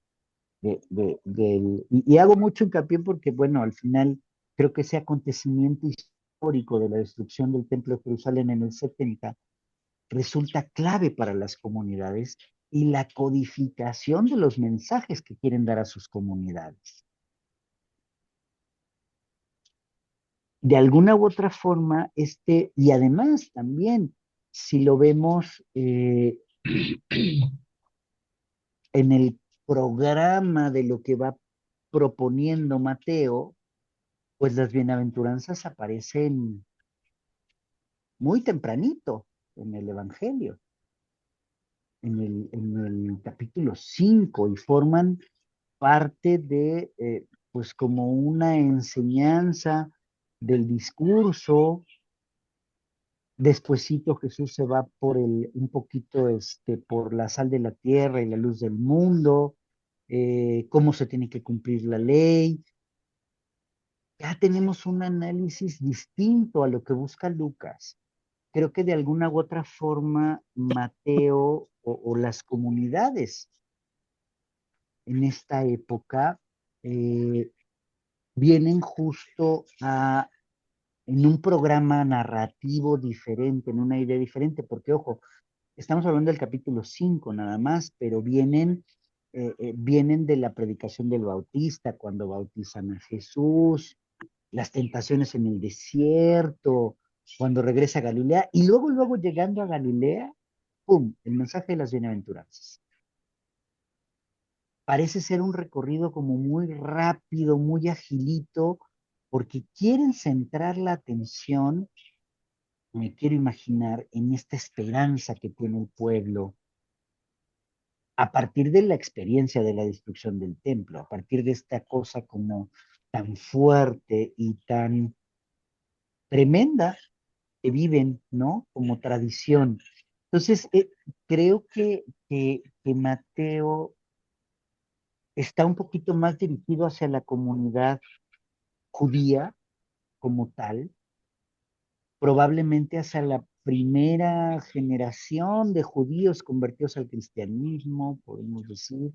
y hago mucho hincapié porque, bueno, al final creo que ese acontecimiento histórico de la destrucción del Templo de Jerusalén en el 70 resulta clave para las comunidades y la codificación de los mensajes que quieren dar a sus comunidades. De alguna u otra forma, y además también, si lo vemos en el programa de lo que va proponiendo Mateo, pues las bienaventuranzas aparecen muy tempranito en el Evangelio, en el capítulo 5 y forman parte de, pues como una enseñanza del discurso. Despuesito Jesús se va un poquito, por la sal de la tierra y la luz del mundo, cómo se tiene que cumplir la ley. Ya tenemos un análisis distinto a lo que busca Lucas. Creo que de alguna u otra forma Mateo o las comunidades en esta época eh, vienen justo en un programa narrativo diferente, en una idea diferente, porque ojo, estamos hablando del capítulo 5 nada más, pero vienen de la predicación del Bautista, cuando bautizan a Jesús, las tentaciones en el desierto, cuando regresa a Galilea, y luego llegando a Galilea, ¡pum!, el mensaje de las bienaventuranzas. Parece ser un recorrido como muy rápido, muy agilito, porque quieren centrar la atención, me quiero imaginar, en esta esperanza que tiene el pueblo a partir de la experiencia de la destrucción del templo, a partir de esta cosa como tan fuerte y tan tremenda que viven, ¿no? Como tradición. Entonces, creo que Mateo está un poquito más dirigido hacia la comunidad judía como tal, probablemente hacia la primera generación de judíos convertidos al cristianismo, podemos decir,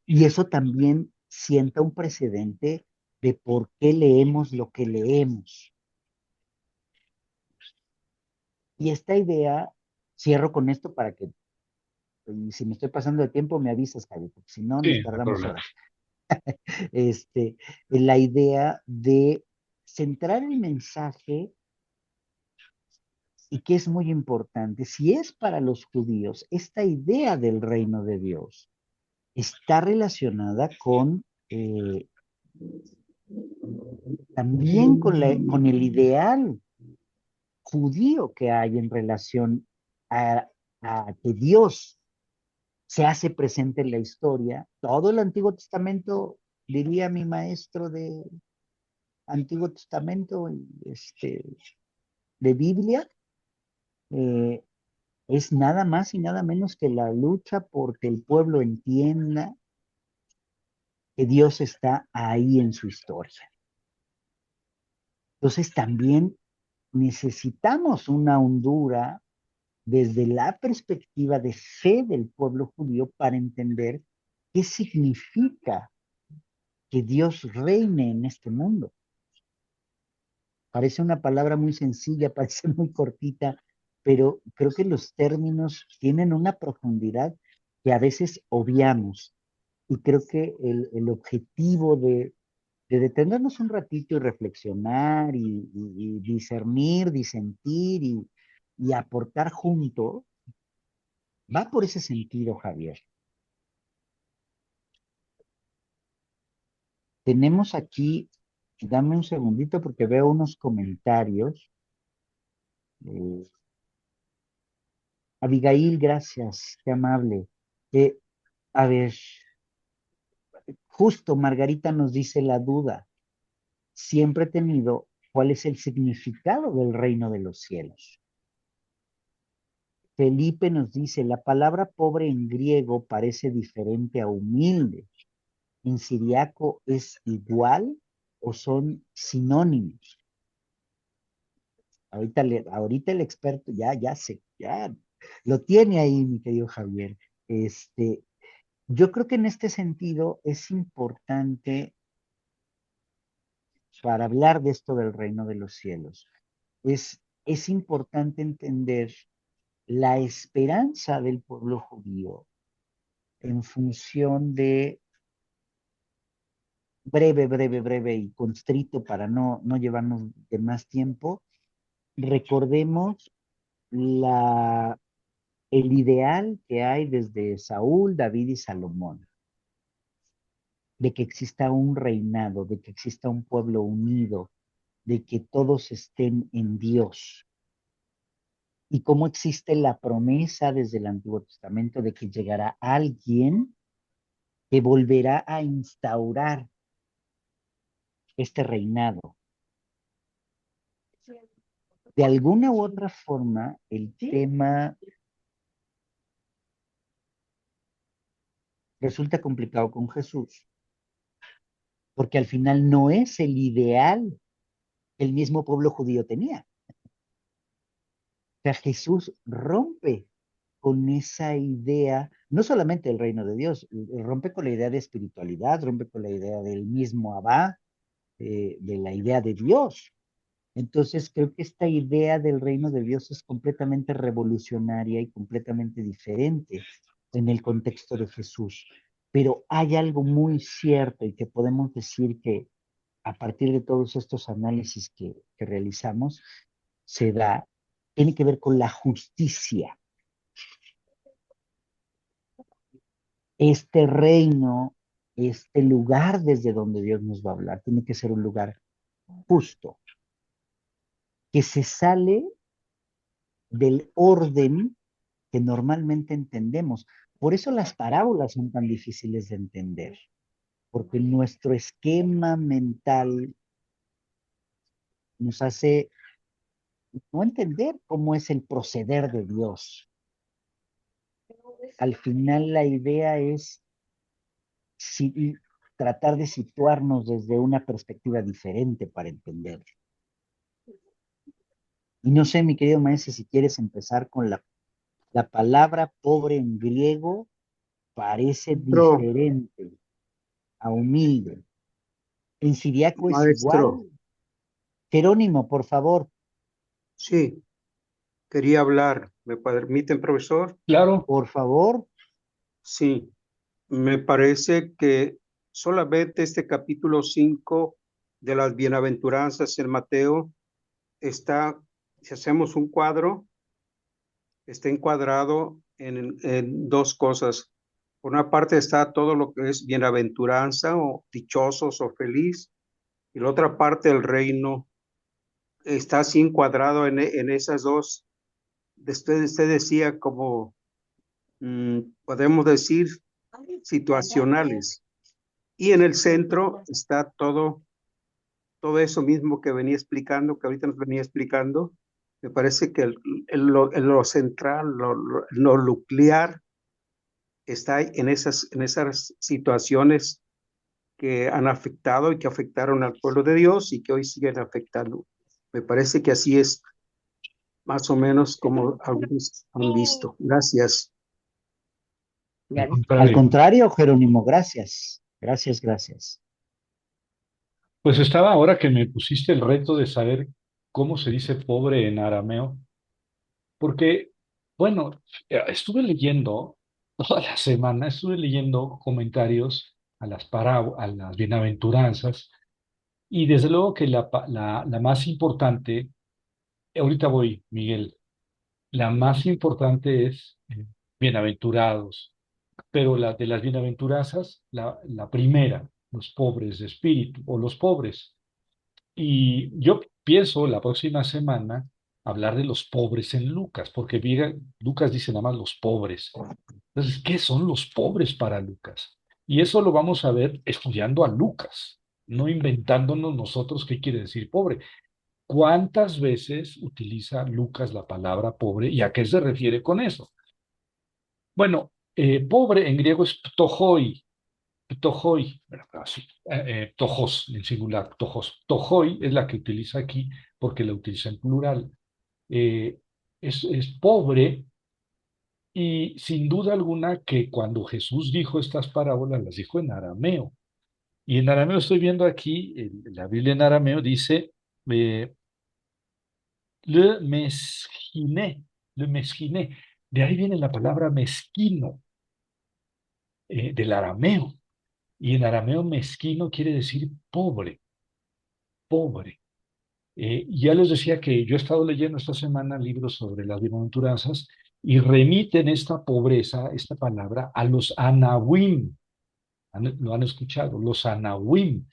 y eso también sienta un precedente de por qué leemos lo que leemos. Y esta idea, cierro con esto para que, y si me estoy pasando de tiempo, me avisas, Javi, porque si no, Sí, nos no hay tardamos problema. horas. Este, la idea de centrar el mensaje y que es muy importante, si es para los judíos, esta idea del reino de Dios está relacionada con también con el ideal judío que hay en relación a, a que Dios se hace presente en la historia. Todo el Antiguo Testamento, diría mi maestro de Antiguo Testamento, de Biblia, eh, es nada más y nada menos que la lucha porque el pueblo entienda que Dios está ahí en su historia. Entonces también necesitamos una hondura desde la perspectiva de fe del pueblo judío para entender qué significa que Dios reine en este mundo. Parece una palabra muy sencilla, parece muy cortita, pero creo que los términos tienen una profundidad que a veces obviamos. Y creo que el objetivo de detenernos un ratito y reflexionar y discernir, disentir y aportar juntos, va por ese sentido, Javier. Tenemos aquí, dame un segundito porque veo unos comentarios. Eh, Abigail, gracias, qué amable. Eh, a ver, justo Margarita nos dice la duda. Siempre he tenido cuál es el significado del reino de los cielos. Felipe nos dice, la palabra pobre en griego parece diferente a humilde. ¿En siriaco es igual o son sinónimos? Ahorita el experto ya sé, ya lo tiene ahí, mi querido Javier. Este, yo creo que en este sentido es importante para hablar de esto del reino de los cielos. Es importante entender la esperanza del pueblo judío en función de breve y constrito para no llevarnos de más tiempo. Recordemos la el ideal que hay desde Saúl, David y Salomón, de que exista un reinado, de que exista un pueblo unido, de que todos estén en Dios. Y cómo existe la promesa desde el Antiguo Testamento de que llegará alguien que volverá a instaurar este reinado. De alguna u otra forma, el tema resulta complicado con Jesús, porque al final no es el ideal que el mismo pueblo judío tenía. O sea, Jesús rompe con esa idea, no solamente del reino de Dios, rompe con la idea de espiritualidad, rompe con la idea del mismo Abba, de la idea de Dios. Entonces, creo que esta idea del reino de Dios es completamente revolucionaria y completamente diferente en el contexto de Jesús. Pero hay algo muy cierto y que podemos decir que a partir de todos estos análisis que realizamos, se da, tiene que ver con la justicia. Este reino, este lugar desde donde Dios nos va a hablar, tiene que ser un lugar justo, que se sale del orden que normalmente entendemos. Por eso las parábolas son tan difíciles de entender, porque nuestro esquema mental nos hace no entender cómo es el proceder de Dios. Al final la idea es tratar de situarnos desde una perspectiva diferente para entender. Y no sé, mi querido maestro, si quieres empezar con la palabra pobre en griego, parece Maestro, diferente a humilde. En siriaco es maestro, igual. Jerónimo, por favor, sí, quería hablar. ¿Me permiten, profesor? Claro, por favor. Sí, me parece que solamente este capítulo 5 de las bienaventuranzas en Mateo está, si hacemos un cuadro, está encuadrado en dos cosas. Por una parte está todo lo que es bienaventuranza o dichosos o feliz, y la otra parte el reino está así encuadrado en esas dos. Usted decía como, podemos decir, situacionales. Y en el centro está todo eso mismo que venía explicando, que ahorita nos venía explicando. Me parece que lo central, lo nuclear, está en esas situaciones que han afectado y que afectaron al pueblo de Dios y que hoy siguen afectando. Me parece que así es más o menos como algunos han visto. Gracias. al Al contrario. contrario, Jerónimo, gracias. Gracias, gracias. Pues estaba ahora que me pusiste el reto de saber cómo se dice pobre en arameo, porque, bueno, estuve leyendo toda la semana, estuve leyendo comentarios a las bienaventuranzas, y desde luego que la más importante, ahorita voy, Miguel, la más importante es bienaventurados, pero la de las bienaventuranzas, la primera, los pobres de espíritu o los pobres. Y yo pienso la próxima semana hablar de los pobres en Lucas, porque mira, Lucas dice nada más los pobres. Entonces, ¿qué son los pobres para Lucas? Y eso lo vamos a ver estudiando a Lucas, no inventándonos nosotros qué quiere decir pobre. ¿Cuántas veces utiliza Lucas la palabra pobre y a qué se refiere con eso? Bueno, pobre en griego es ptojoi, ptojoi, bueno, así, ptojos en singular, ptojos. Ptojoi es la que utiliza aquí porque la utiliza en plural. Eh, es pobre, y sin duda alguna que cuando Jesús dijo estas parábolas las dijo en arameo. Y en arameo estoy viendo aquí, la Biblia en arameo dice, eh, le mesquiné, le mesquiné. De ahí viene la palabra mezquino, del arameo. Y en arameo mezquino quiere decir pobre, pobre. Ya les decía que yo he estado leyendo esta semana libros sobre las bienaventuranzas y remiten esta pobreza, esta palabra, a los anahuim. Lo han escuchado, los anahuim,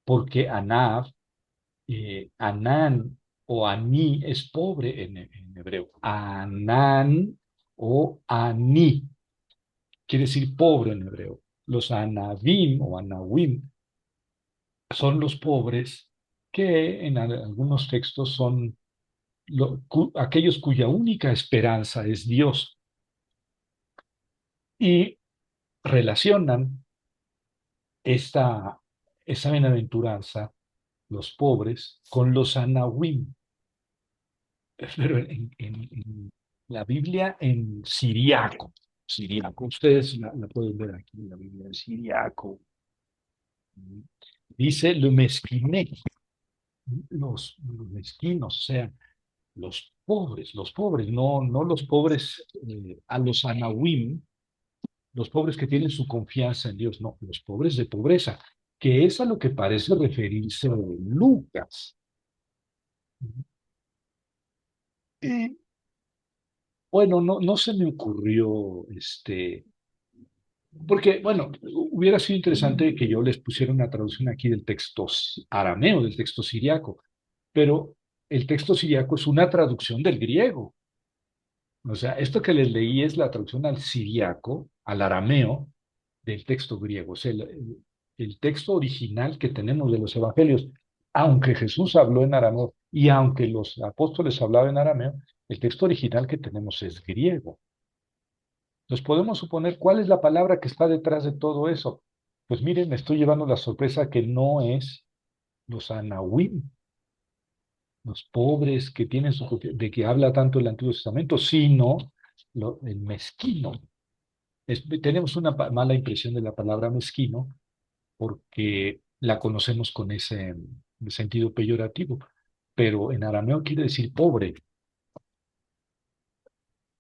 porque anab, anán o aní es pobre en hebreo. Anán o aní quiere decir pobre en hebreo. Los anabim o anahuim son los pobres que en algunos textos son aquellos cuya única esperanza es Dios, y relacionan esta, esa bienaventuranza, los pobres, con los anahuim. Pero en la Biblia en siriaco, ustedes la pueden ver aquí, la Biblia en siriaco, dice lo mezquiné, los mezquinos, o sea, los pobres, no los pobres, a los anahuim, los pobres que tienen su confianza en Dios, no, los pobres de pobreza, que es a lo que parece referirse Lucas. Y bueno, no se me ocurrió, Porque, bueno, hubiera sido interesante que yo les pusiera una traducción aquí del texto arameo, del texto siriaco, pero el texto siriaco es una traducción del griego. O sea, esto que les leí es la traducción al siriaco, al arameo, del texto griego. O sea, el texto original que tenemos de los evangelios, aunque Jesús habló en arameo y aunque los apóstoles hablaban en arameo, el texto original que tenemos es griego. Entonces podemos suponer cuál es la palabra que está detrás de todo eso. Pues miren, me estoy llevando la sorpresa que no es los anahuim, los pobres que tienen de que habla tanto el Antiguo Testamento, sino el mezquino. Tenemos una mala impresión de la palabra mezquino porque la conocemos con ese sentido peyorativo, pero en arameo quiere decir pobre.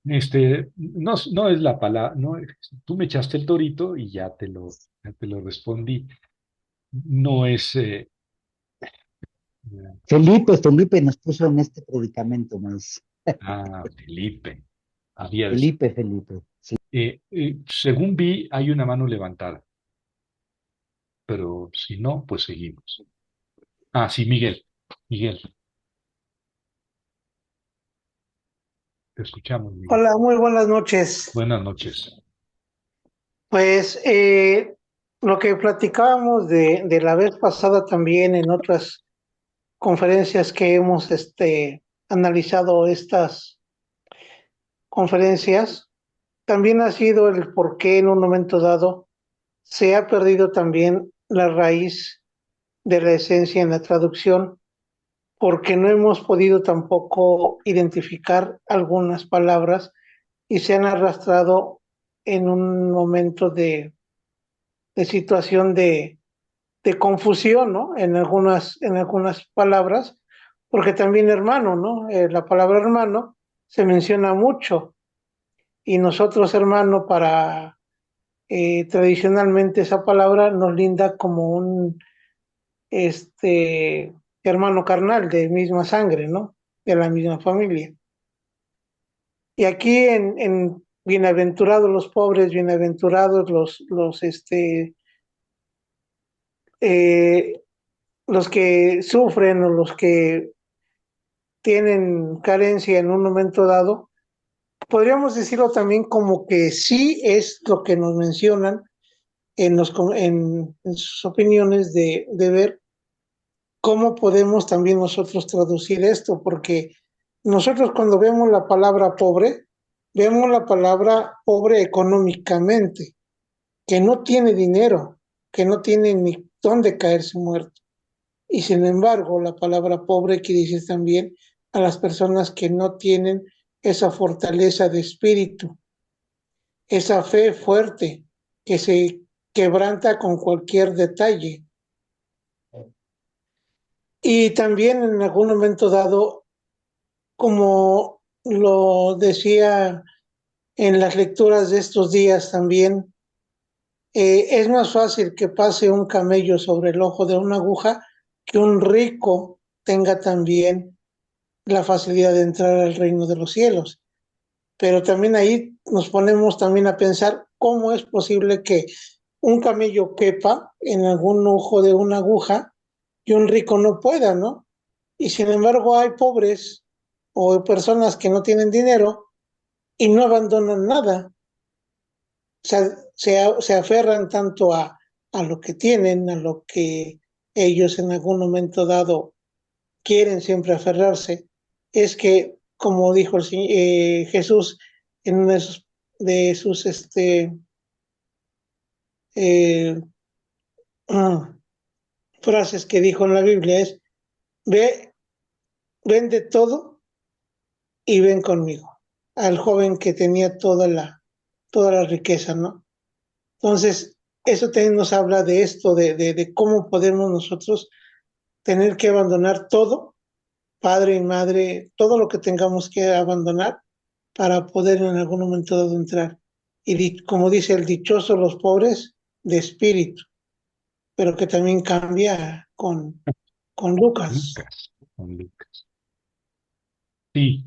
No es la palabra, no, tú me echaste el torito y ya te lo respondí. No es, Felipe nos puso en este predicamento, más. Felipe, había de ser. Felipe. Sí. Según vi, hay una mano levantada, pero si no, pues seguimos. Sí, Miguel, Miguel, te escuchamos, Miguel. Hola, muy buenas noches. Buenas noches. Pues lo que platicábamos de la vez pasada también en otras conferencias que hemos analizado estas conferencias, también ha sido el por qué en un momento dado se ha perdido también la raíz de la esencia en la traducción, porque no hemos podido tampoco identificar algunas palabras y se han arrastrado en un momento de situación de confusión, ¿no? En algunas palabras, porque también hermano, ¿no? La palabra hermano se menciona mucho y nosotros hermano para tradicionalmente esa palabra nos linda como un este hermano carnal de misma sangre, ¿no? De la misma familia. Y aquí en bienaventurados los pobres, bienaventurados eh, los que sufren o los que tienen carencia en un momento dado, podríamos decirlo también como que sí es lo que nos mencionan en sus opiniones de ver cómo podemos también nosotros traducir esto, porque nosotros cuando vemos la palabra pobre, vemos la palabra pobre económicamente, que no tiene dinero, que no tiene ni dónde caerse muerto. Y sin embargo, la palabra pobre quiere decir también a las personas que no tienen esa fortaleza de espíritu, esa fe fuerte que se quebranta con cualquier detalle. Y también en algún momento dado, como lo decía en las lecturas de estos días también, es más fácil que pase un camello sobre el ojo de una aguja que un rico tenga también la facilidad de entrar al reino de los cielos. Pero también ahí nos ponemos también a pensar cómo es posible que un camello quepa en algún ojo de una aguja y un rico no pueda, ¿no? Y sin embargo hay pobres o personas que no tienen dinero y no abandonan nada. O sea, se aferran tanto a lo que tienen, a lo que ellos en algún momento dado quieren siempre aferrarse, es que, como dijo Jesús en una de sus eh, frases que dijo en la Biblia es, ve, vende todo y ven conmigo, al joven que tenía toda la riqueza, ¿no? Entonces, eso también nos habla de esto, de cómo podemos nosotros tener que abandonar todo, padre y madre, todo lo que tengamos que abandonar para poder en algún momento dado entrar. Y como dice el dichoso, los pobres de espíritu, pero que también cambia con Lucas. Con Lucas. Sí,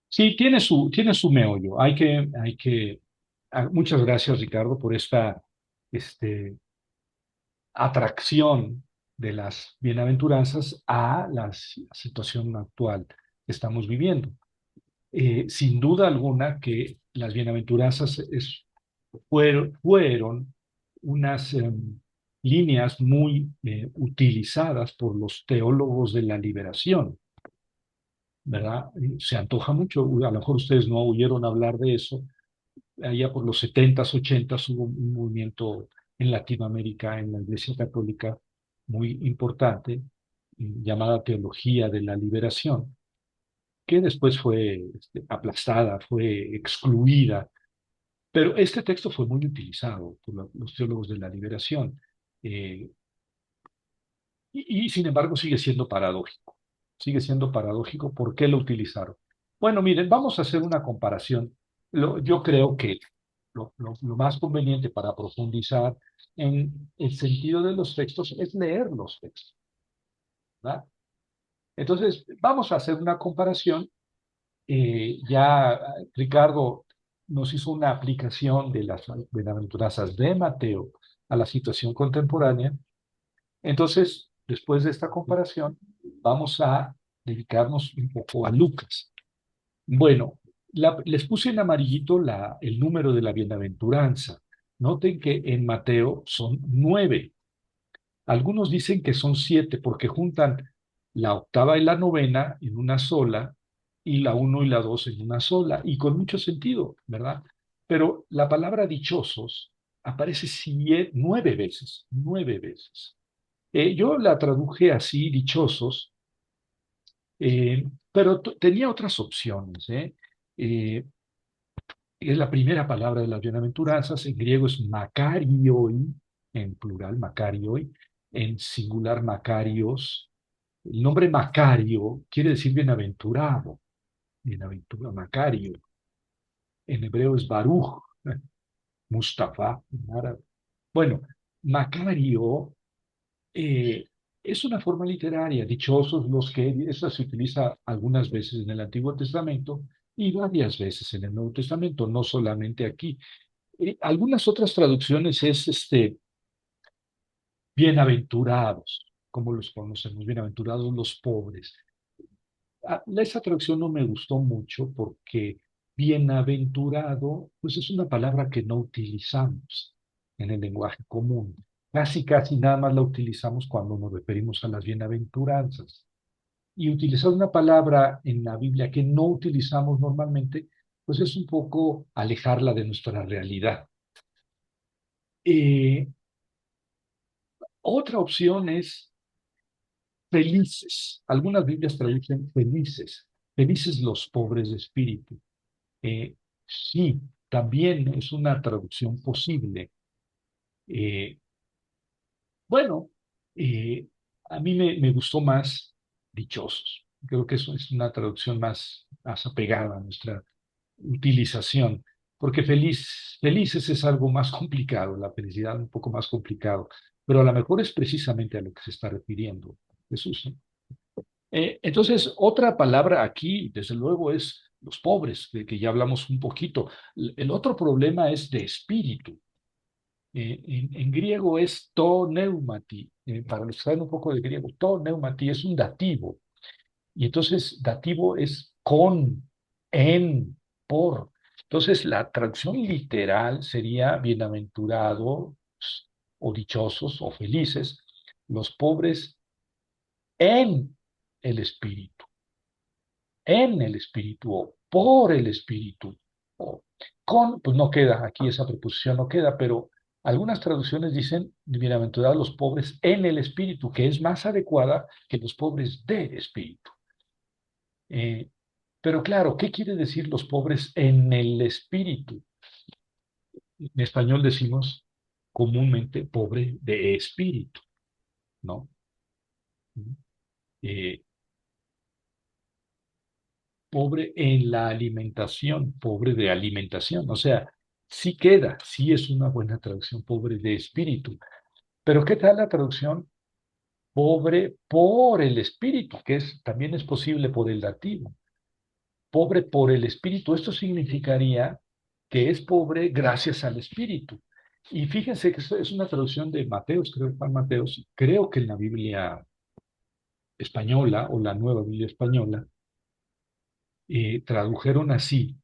sí, tiene su meollo. Hay que Muchas gracias, Ricardo, por esta este, atracción de las bienaventuranzas a la situación actual que estamos viviendo. Sin duda alguna que las bienaventuranzas fueron unas líneas muy utilizadas por los teólogos de la liberación, ¿verdad? Se antoja mucho, a lo mejor ustedes no oyeron hablar de eso, allá por los 70s, 80s hubo un movimiento en Latinoamérica, en la Iglesia Católica, muy importante, llamada Teología de la Liberación, que después fue aplastada, fue excluida, pero este texto fue muy utilizado por los teólogos de la liberación, eh, y sin embargo sigue siendo paradójico. Sigue siendo paradójico. ¿Por qué lo utilizaron? Bueno, miren, vamos a hacer una comparación. Yo creo que lo más conveniente para profundizar en el sentido de los textos es leer los textos, ¿verdad? Entonces, vamos a hacer una comparación. Ya Ricardo nos hizo una aplicación de las bienaventuranzas de Mateo a la situación contemporánea. Entonces, después de esta comparación, vamos a dedicarnos un poco a Lucas. Bueno, les puse en amarillito el número de la bienaventuranza. Noten que en Mateo son 9. Algunos dicen que son 7 porque juntan la octava y la novena en una sola y la 1 y la 2 en una sola, y con mucho sentido, ¿verdad? Pero la palabra dichosos aparece 9 veces, 9 veces. Yo la traduje así, dichosos, pero tenía otras opciones. Eh, es la primera palabra de las bienaventuranzas, en griego es makarioi, en plural makarioi, en singular makarios. El nombre Macario quiere decir bienaventurado, bienaventurado, Macario. En hebreo es Baruch, Mustafa, en árabe. Bueno, Macario es una forma literaria, dichosos los que, esa se utiliza algunas veces en el Antiguo Testamento y varias veces en el Nuevo Testamento, no solamente aquí. Algunas otras traducciones es bienaventurados, como los conocemos, bienaventurados los pobres. Esa traducción no me gustó mucho porque bienaventurado, pues es una palabra que no utilizamos en el lenguaje común. Casi nada más la utilizamos cuando nos referimos a las bienaventuranzas. Y utilizar una palabra en la Biblia que no utilizamos normalmente, pues es un poco alejarla de nuestra realidad. Eh, Otra opción es felices. Algunas Biblias traducen felices. Felices los pobres de espíritu. Sí, también es una traducción posible. Eh, bueno, eh, a mí me gustó más dichosos. Creo que eso es una traducción más apegada a nuestra utilización, porque felices es algo más complicado, la felicidad un poco más complicado, pero a lo mejor es precisamente a lo que se está refiriendo Jesús, ¿no? Entonces, otra palabra aquí, desde luego, es los pobres, que ya hablamos un poquito. El otro problema es de espíritu. En griego es to neumati. Para los que saben un poco de griego, to neumati es un dativo. Y entonces, dativo es con, en, por. Entonces, la traducción literal sería bienaventurados o dichosos o felices los pobres en el espíritu, en el espíritu o por el espíritu. O con, pues no queda, aquí esa preposición no queda, pero algunas traducciones dicen bienaventurados los pobres en el espíritu, que es más adecuada que los pobres de espíritu. Eh, pero claro, ¿qué quiere decir los pobres en el espíritu? En español decimos comúnmente pobre de espíritu, ¿no? Eh, Pobre en la alimentación, pobre de alimentación. O sea, sí queda, sí es una buena traducción, pobre de espíritu. Pero ¿qué tal la traducción pobre por el espíritu, que también es posible por el dativo? Pobre por el espíritu. Esto significaría que es pobre gracias al Espíritu. Y fíjense que esto es una traducción de Mateos, creo que Juan Mateos, creo que en la Biblia española o la nueva Biblia española tradujeron así: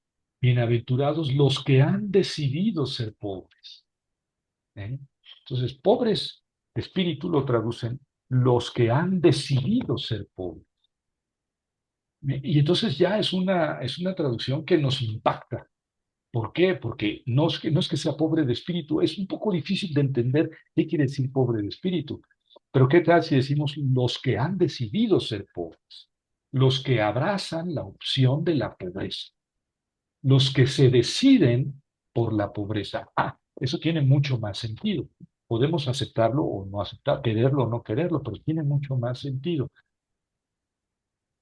bienaventurados los que han decidido ser pobres. ¿Eh? Entonces, pobres de espíritu lo traducen los que han decidido ser pobres. Y entonces ya es una traducción que nos impacta. ¿Por qué? Porque no es que sea pobre de espíritu, es un poco difícil de entender qué quiere decir pobre de espíritu. Pero ¿qué tal si decimos los que han decidido ser pobres? Los que abrazan la opción de la pobreza, los que se deciden por la pobreza. Ah, eso tiene mucho más sentido. Podemos aceptarlo o no aceptar, quererlo o no quererlo, pero tiene mucho más sentido.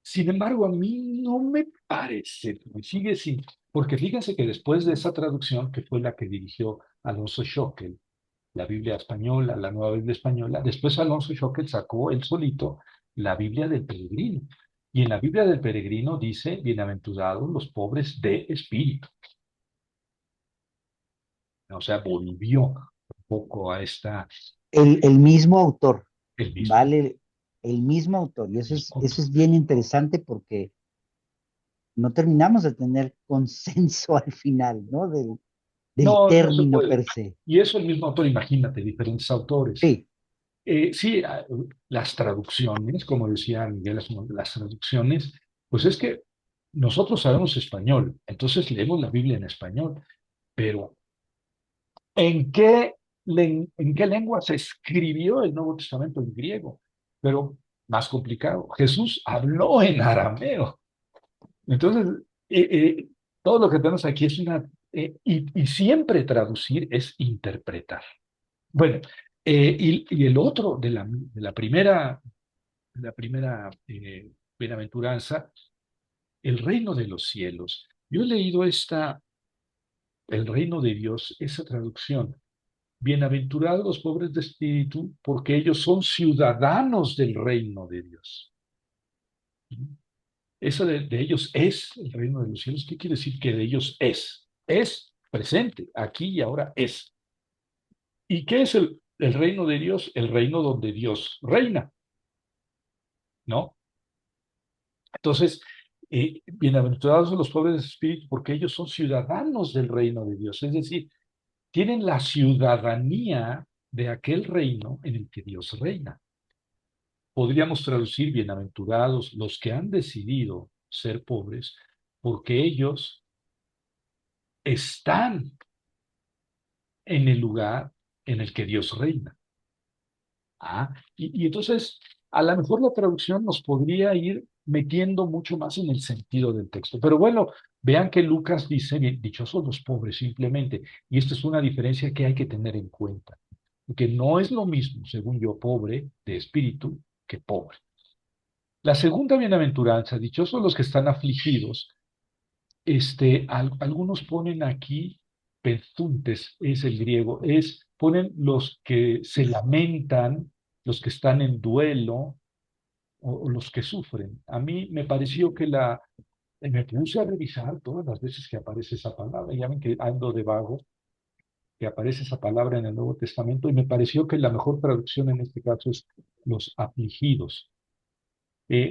Sin embargo, a mí no me parece, me sigue sin, porque fíjense que después de esa traducción, que fue la que dirigió Alonso Schockel, la Biblia española, la nueva Biblia española, después Alonso Schockel sacó él solito la Biblia del Peregrino. Y en la Biblia del Peregrino dice, bienaventurados los pobres de espíritu. O sea, volvió un poco a esta, El mismo autor, el mismo, ¿vale? El mismo autor. Y el mismo eso autor. es bien interesante porque no terminamos de tener consenso al final, ¿no? Del No, no se término puede. per se. Y eso el mismo autor, imagínate, diferentes autores. Sí, Sí, las traducciones, como decía Miguel, las traducciones, pues es que nosotros sabemos español, entonces leemos la Biblia en español, pero ¿en qué lengua se escribió el Nuevo Testamento en griego? Pero más complicado, Jesús habló en arameo. Entonces, eh, eh, todo lo que tenemos aquí es y siempre traducir es interpretar. Bueno, y el otro de la primera bienaventuranza, el reino de los cielos. Yo he leído el reino de Dios, esa traducción. Bienaventurados los pobres de espíritu, porque ellos son ciudadanos del reino de Dios. Eso de ellos es el reino de los cielos. ¿Qué quiere decir que de ellos es? Es presente, aquí y ahora es. ¿Y qué es el reino de Dios? El reino donde Dios reina, ¿no? Entonces, bienaventurados son los pobres de espíritu, porque ellos son ciudadanos del reino de Dios. Es decir, tienen la ciudadanía de aquel reino en el que Dios reina. Podríamos traducir bienaventurados los que han decidido ser pobres, porque ellos están en el lugar en el que Dios reina. Y entonces, a lo mejor la traducción nos podría ir metiendo mucho más en el sentido del texto. Pero bueno, vean que Lucas dice, dichosos los pobres simplemente. Y esto es una diferencia que hay que tener en cuenta. Que no es lo mismo, según yo, pobre de espíritu que pobre. La segunda bienaventuranza, dichosos los que están afligidos, algunos ponen aquí, pentuntes es el griego, ponen los que se lamentan, los que están en duelo o los que sufren. A mí me pareció que me puse a revisar todas las veces que aparece esa palabra, ya ven que ando de vago, que aparece esa palabra en el Nuevo Testamento, y me pareció que la mejor traducción en este caso es los afligidos,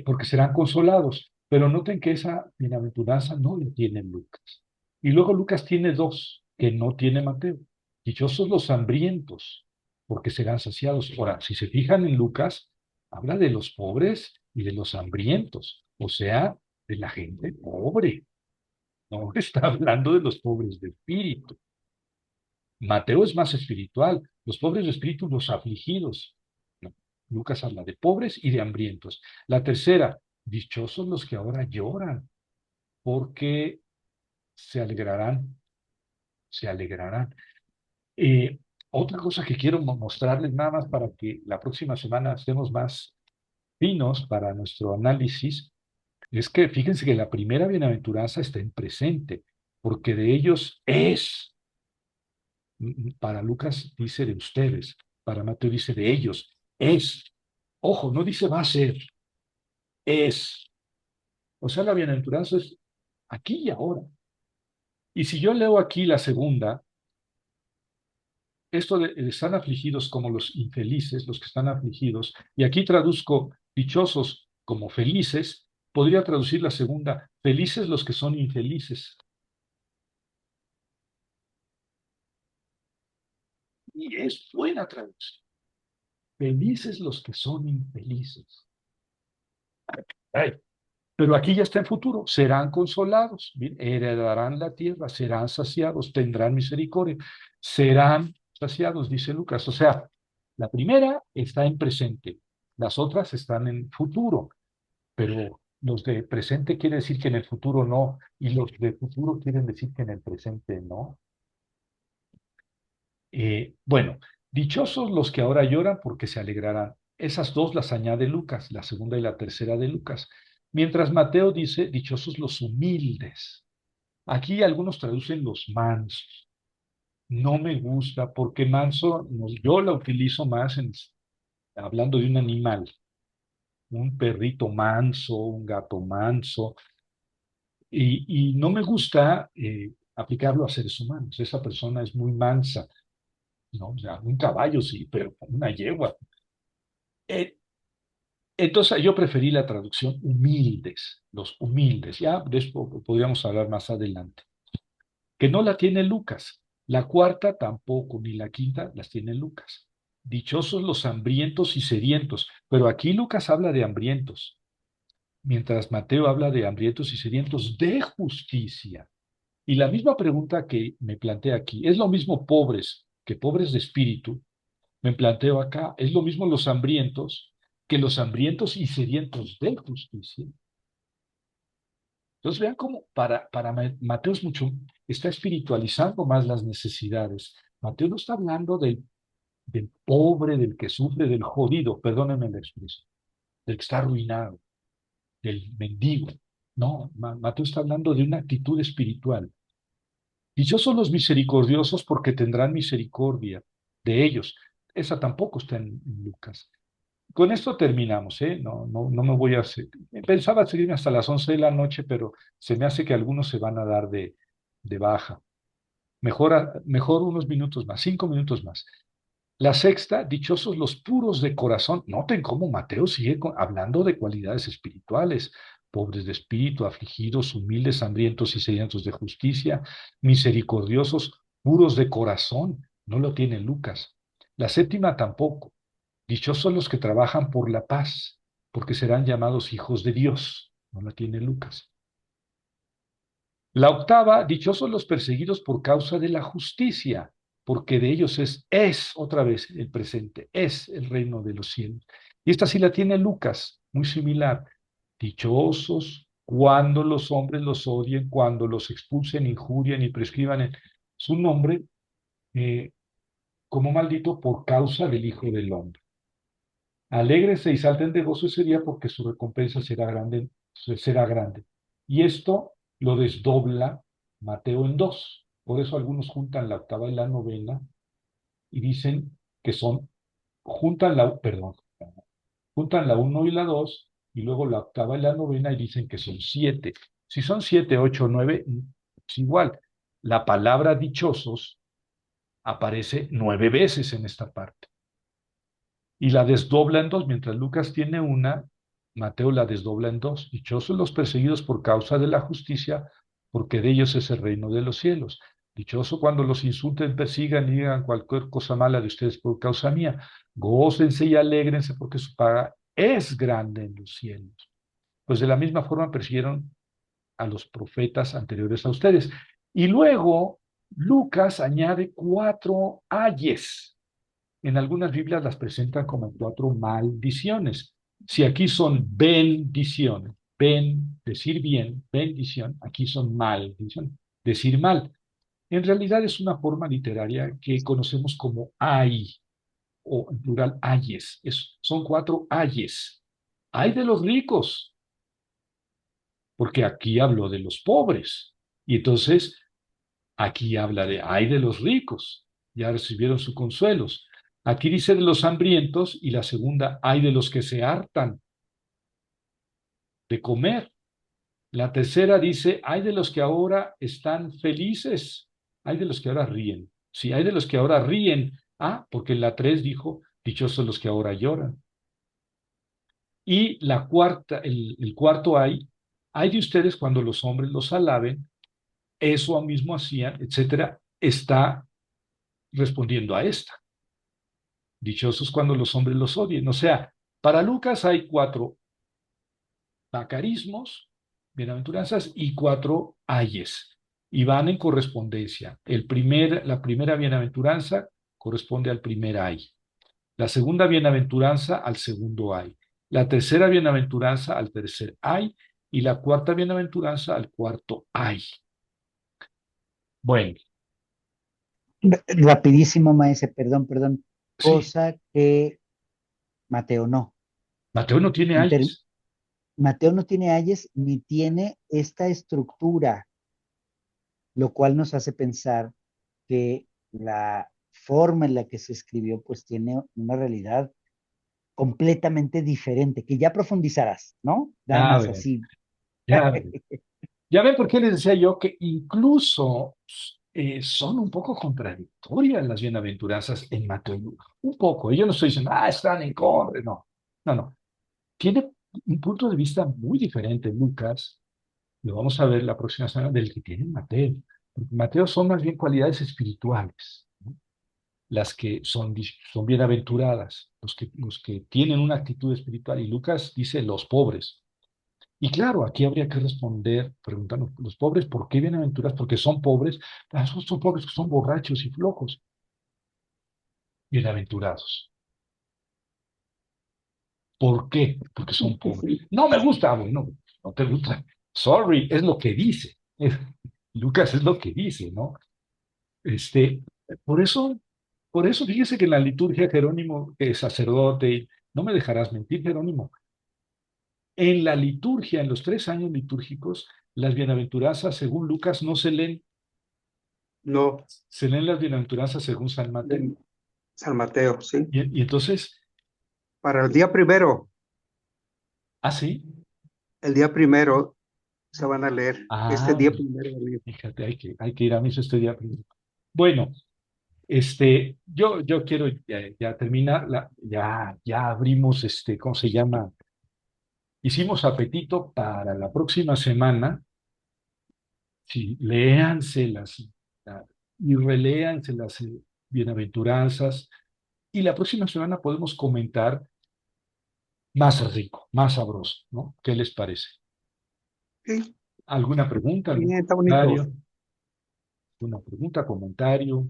porque serán consolados. Pero noten que esa bienaventuranza no la tiene Lucas. Y luego Lucas tiene dos que no tiene Mateo. Dichosos los hambrientos, porque serán saciados. Ahora, si se fijan en Lucas, habla de los pobres y de los hambrientos, o sea, de la gente pobre. No está hablando de los pobres de espíritu. Mateo es más espiritual. Los pobres de espíritu, los afligidos. No, Lucas habla de pobres y de hambrientos. La tercera, dichosos los que ahora lloran, porque se alegrarán, se alegrarán. Eh, Otra cosa que quiero mostrarles nada más para que la próxima semana estemos más finos para nuestro análisis, es que fíjense que la primera bienaventuranza está en presente, porque de ellos es. Para Lucas dice de ustedes, para Mateo dice de ellos, es. Ojo, no dice va a ser, es. O sea, la bienaventuranza es aquí y ahora. Y si yo leo aquí la segunda, esto de están afligidos como los infelices, los que están afligidos, y aquí traduzco dichosos como felices, podría traducir la segunda, felices los que son infelices. Y es buena traducción. Felices los que son infelices. Ay, pero aquí ya está en futuro. Serán consolados, bien, heredarán la tierra, serán saciados, tendrán misericordia, serán saciados, dice Lucas. O sea, la primera está en presente, las otras están en futuro, pero los de presente quiere decir que en el futuro no, y los de futuro quieren decir que en el presente no. Bueno, dichosos los que ahora lloran porque se alegrarán. Esas dos las añade Lucas, la segunda y la tercera de Lucas. Mientras Mateo dice, dichosos los humildes. Aquí algunos traducen los mansos. No me gusta porque manso, yo la utilizo más hablando de un animal, un perrito manso, un gato manso, y no me gusta aplicarlo a seres humanos. Esa persona es muy mansa, ¿no? O sea, un caballo sí, pero una yegua. Eh, entonces yo preferí la traducción humildes, los humildes. Ya después podríamos hablar más adelante. Que no la tiene Lucas. La cuarta tampoco, ni la quinta las tiene Lucas. Dichosos los hambrientos y sedientos. Pero aquí Lucas habla de hambrientos, mientras Mateo habla de hambrientos y sedientos de justicia. Y la misma pregunta que me plantea aquí, ¿es lo mismo pobres que pobres de espíritu? Me planteo acá, ¿es lo mismo los hambrientos que los hambrientos y sedientos de justicia? Entonces vean cómo para Mateo es mucho, está espiritualizando más las necesidades. Mateo no está hablando del pobre, del que sufre, del jodido, perdónenme la expresión, del que está arruinado, del mendigo. No, Mateo está hablando de una actitud espiritual. Dichosos los misericordiosos porque tendrán misericordia de ellos. Esa tampoco está en Lucas. Con esto terminamos, ¿eh? No me voy a hacer. Pensaba seguirme hasta las 11 de la noche, pero se me hace que algunos se van a dar de baja. Mejor unos minutos más, 5 minutos más. La sexta, dichosos los puros de corazón. Noten cómo Mateo sigue hablando de cualidades espirituales. Pobres de espíritu, afligidos, humildes, hambrientos y sedientos de justicia, misericordiosos, puros de corazón. No lo tiene Lucas. La séptima tampoco. Dichosos los que trabajan por la paz, porque serán llamados hijos de Dios. No la tiene Lucas. La octava, dichosos los perseguidos por causa de la justicia, porque de ellos es otra vez el presente, es el reino de los cielos. Y esta sí la tiene Lucas, muy similar. Dichosos cuando los hombres los odien, cuando los expulsen, injurien y prescriban en su nombre como maldito por causa del Hijo del Hombre. Alégrense y salten de gozo ese día porque su recompensa será grande, será grande. Y esto lo desdobla Mateo en dos. Por eso algunos juntan la octava y la novena y dicen que juntan la uno y la dos y luego la octava y la novena y dicen que son 7. Si son 7, 8, 9, es igual. La palabra dichosos aparece 9 veces en esta parte. Y la desdobla en dos, mientras Lucas tiene una, Mateo la desdobla en dos. Dichosos los perseguidos por causa de la justicia, porque de ellos es el reino de los cielos. Dichoso cuando los insulten, persigan y digan cualquier cosa mala de ustedes por causa mía. Gócense y alégrense porque su paga es grande en los cielos. Pues de la misma forma persiguieron a los profetas anteriores a ustedes. Y luego Lucas añade 4 ayes. En algunas Biblias las presentan como 4 maldiciones. Si aquí son bendiciones, decir bien, bendición, aquí son maldición, decir mal. En realidad es una forma literaria que conocemos como ay, o en plural ayes. Son 4 ayes. Ay de los ricos, porque aquí hablo de los pobres. Y entonces aquí habla de ay de los ricos, ya recibieron sus consuelos. Aquí dice de los hambrientos y la segunda, ay de los que se hartan de comer. La tercera dice, hay de los que ahora están felices, hay de los que ahora ríen. Sí, hay de los que ahora ríen. Ah, porque la tres dijo, dichosos los que ahora lloran. Y la cuarta, el cuarto hay de ustedes cuando los hombres los alaben, eso mismo hacían, etcétera, está respondiendo a esta. Dichosos cuando los hombres los odien. O sea, para Lucas hay 4 bacarismos, bienaventuranzas, y 4 ayes. Y van en correspondencia. La primera bienaventuranza corresponde al primer ay. La segunda bienaventuranza al segundo ay. La tercera bienaventuranza al tercer ay. Y la cuarta bienaventuranza al cuarto ay. Bueno, Rapidísimo, maese, perdón. sí, Cosa que Mateo no. Mateo no tiene En ter- ayes. Mateo no tiene ayes ni tiene esta estructura, lo cual nos hace pensar que la forma en la que se escribió pues tiene una realidad completamente diferente, que ya profundizarás, ¿no? Nada Ya más ven, así. ya ven. Ya ven por qué les decía yo que incluso son un poco contradictorias las bienaventuranzas en Mateo y Lucas. Un poco. Yo no estoy diciendo, están en contra. No, no, no. Tiene un punto de vista muy diferente Lucas, lo vamos a ver la próxima semana, del que tiene Mateo. Porque Mateo son más bien cualidades espirituales, ¿no? Las que son bienaventuradas, los que tienen una actitud espiritual. Y Lucas dice los pobres. Y claro, aquí habría que responder, preguntando, los pobres, ¿por qué bienaventurados? Porque son pobres. Son pobres que son borrachos y flojos. Bienaventurados. ¿Por qué? Porque son pobres. No me gusta, bueno, no te gusta. Sorry, es lo que dice. Lucas es lo que dice, ¿no? Este, por eso, por eso fíjese que en la liturgia Jerónimo, que es sacerdote, no me dejarás mentir, Jerónimo, en la liturgia, en los 3 años litúrgicos, las bienaventuranzas según Lucas no se leen. No, Se leen las bienaventuranzas según San Mateo. de San Mateo, sí. Y entonces, Para el día primero, sí, el día primero se van a leer. Este día pues, primero del mes. fíjate, hay que ir a misa este día primero. Bueno, yo quiero ya terminar, ya abrimos, ¿cómo se llama? Hicimos apetito para la próxima semana. Sí, léanselas y reléanse las bienaventuranzas. Y la próxima semana podemos comentar más rico, más sabroso, ¿no? ¿Qué les parece? Sí, ¿Alguna pregunta, está algún bien, está bonito. comentario? ¿Una pregunta, comentario?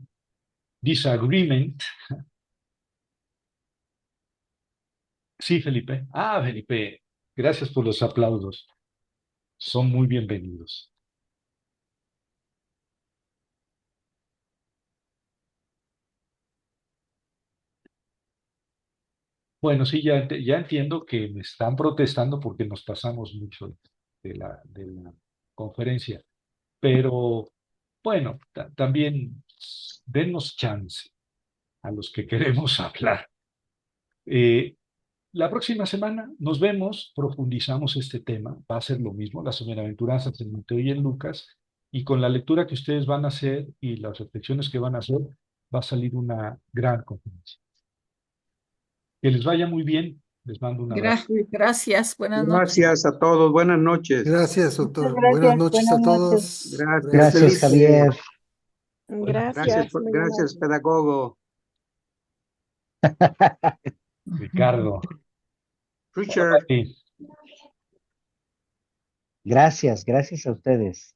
Disagreement. Sí, Felipe. Felipe, gracias por los aplausos. Son muy bienvenidos. Bueno, sí, ya entiendo que me están protestando porque nos pasamos mucho de la conferencia, pero bueno, también denos chance a los que queremos hablar. Eh, La próxima semana nos vemos, profundizamos este tema, va a ser lo mismo, las bienaventuranzas en Mateo y en Lucas, y con la lectura que ustedes van a hacer y las reflexiones que van a hacer, va a salir una gran conferencia. Que les vaya muy bien, les mando un abrazo. Gracias, buenas noches. Gracias a todos. Buenas noches. Gracias, Muchas doctor. Buenas gracias, noches buenas a noches. todos. Gracias, Gracias, Gracias. Felipe. Javier. Gracias. Gracias, pedagogo. Ricardo. Richard. Sí. Gracias a ustedes.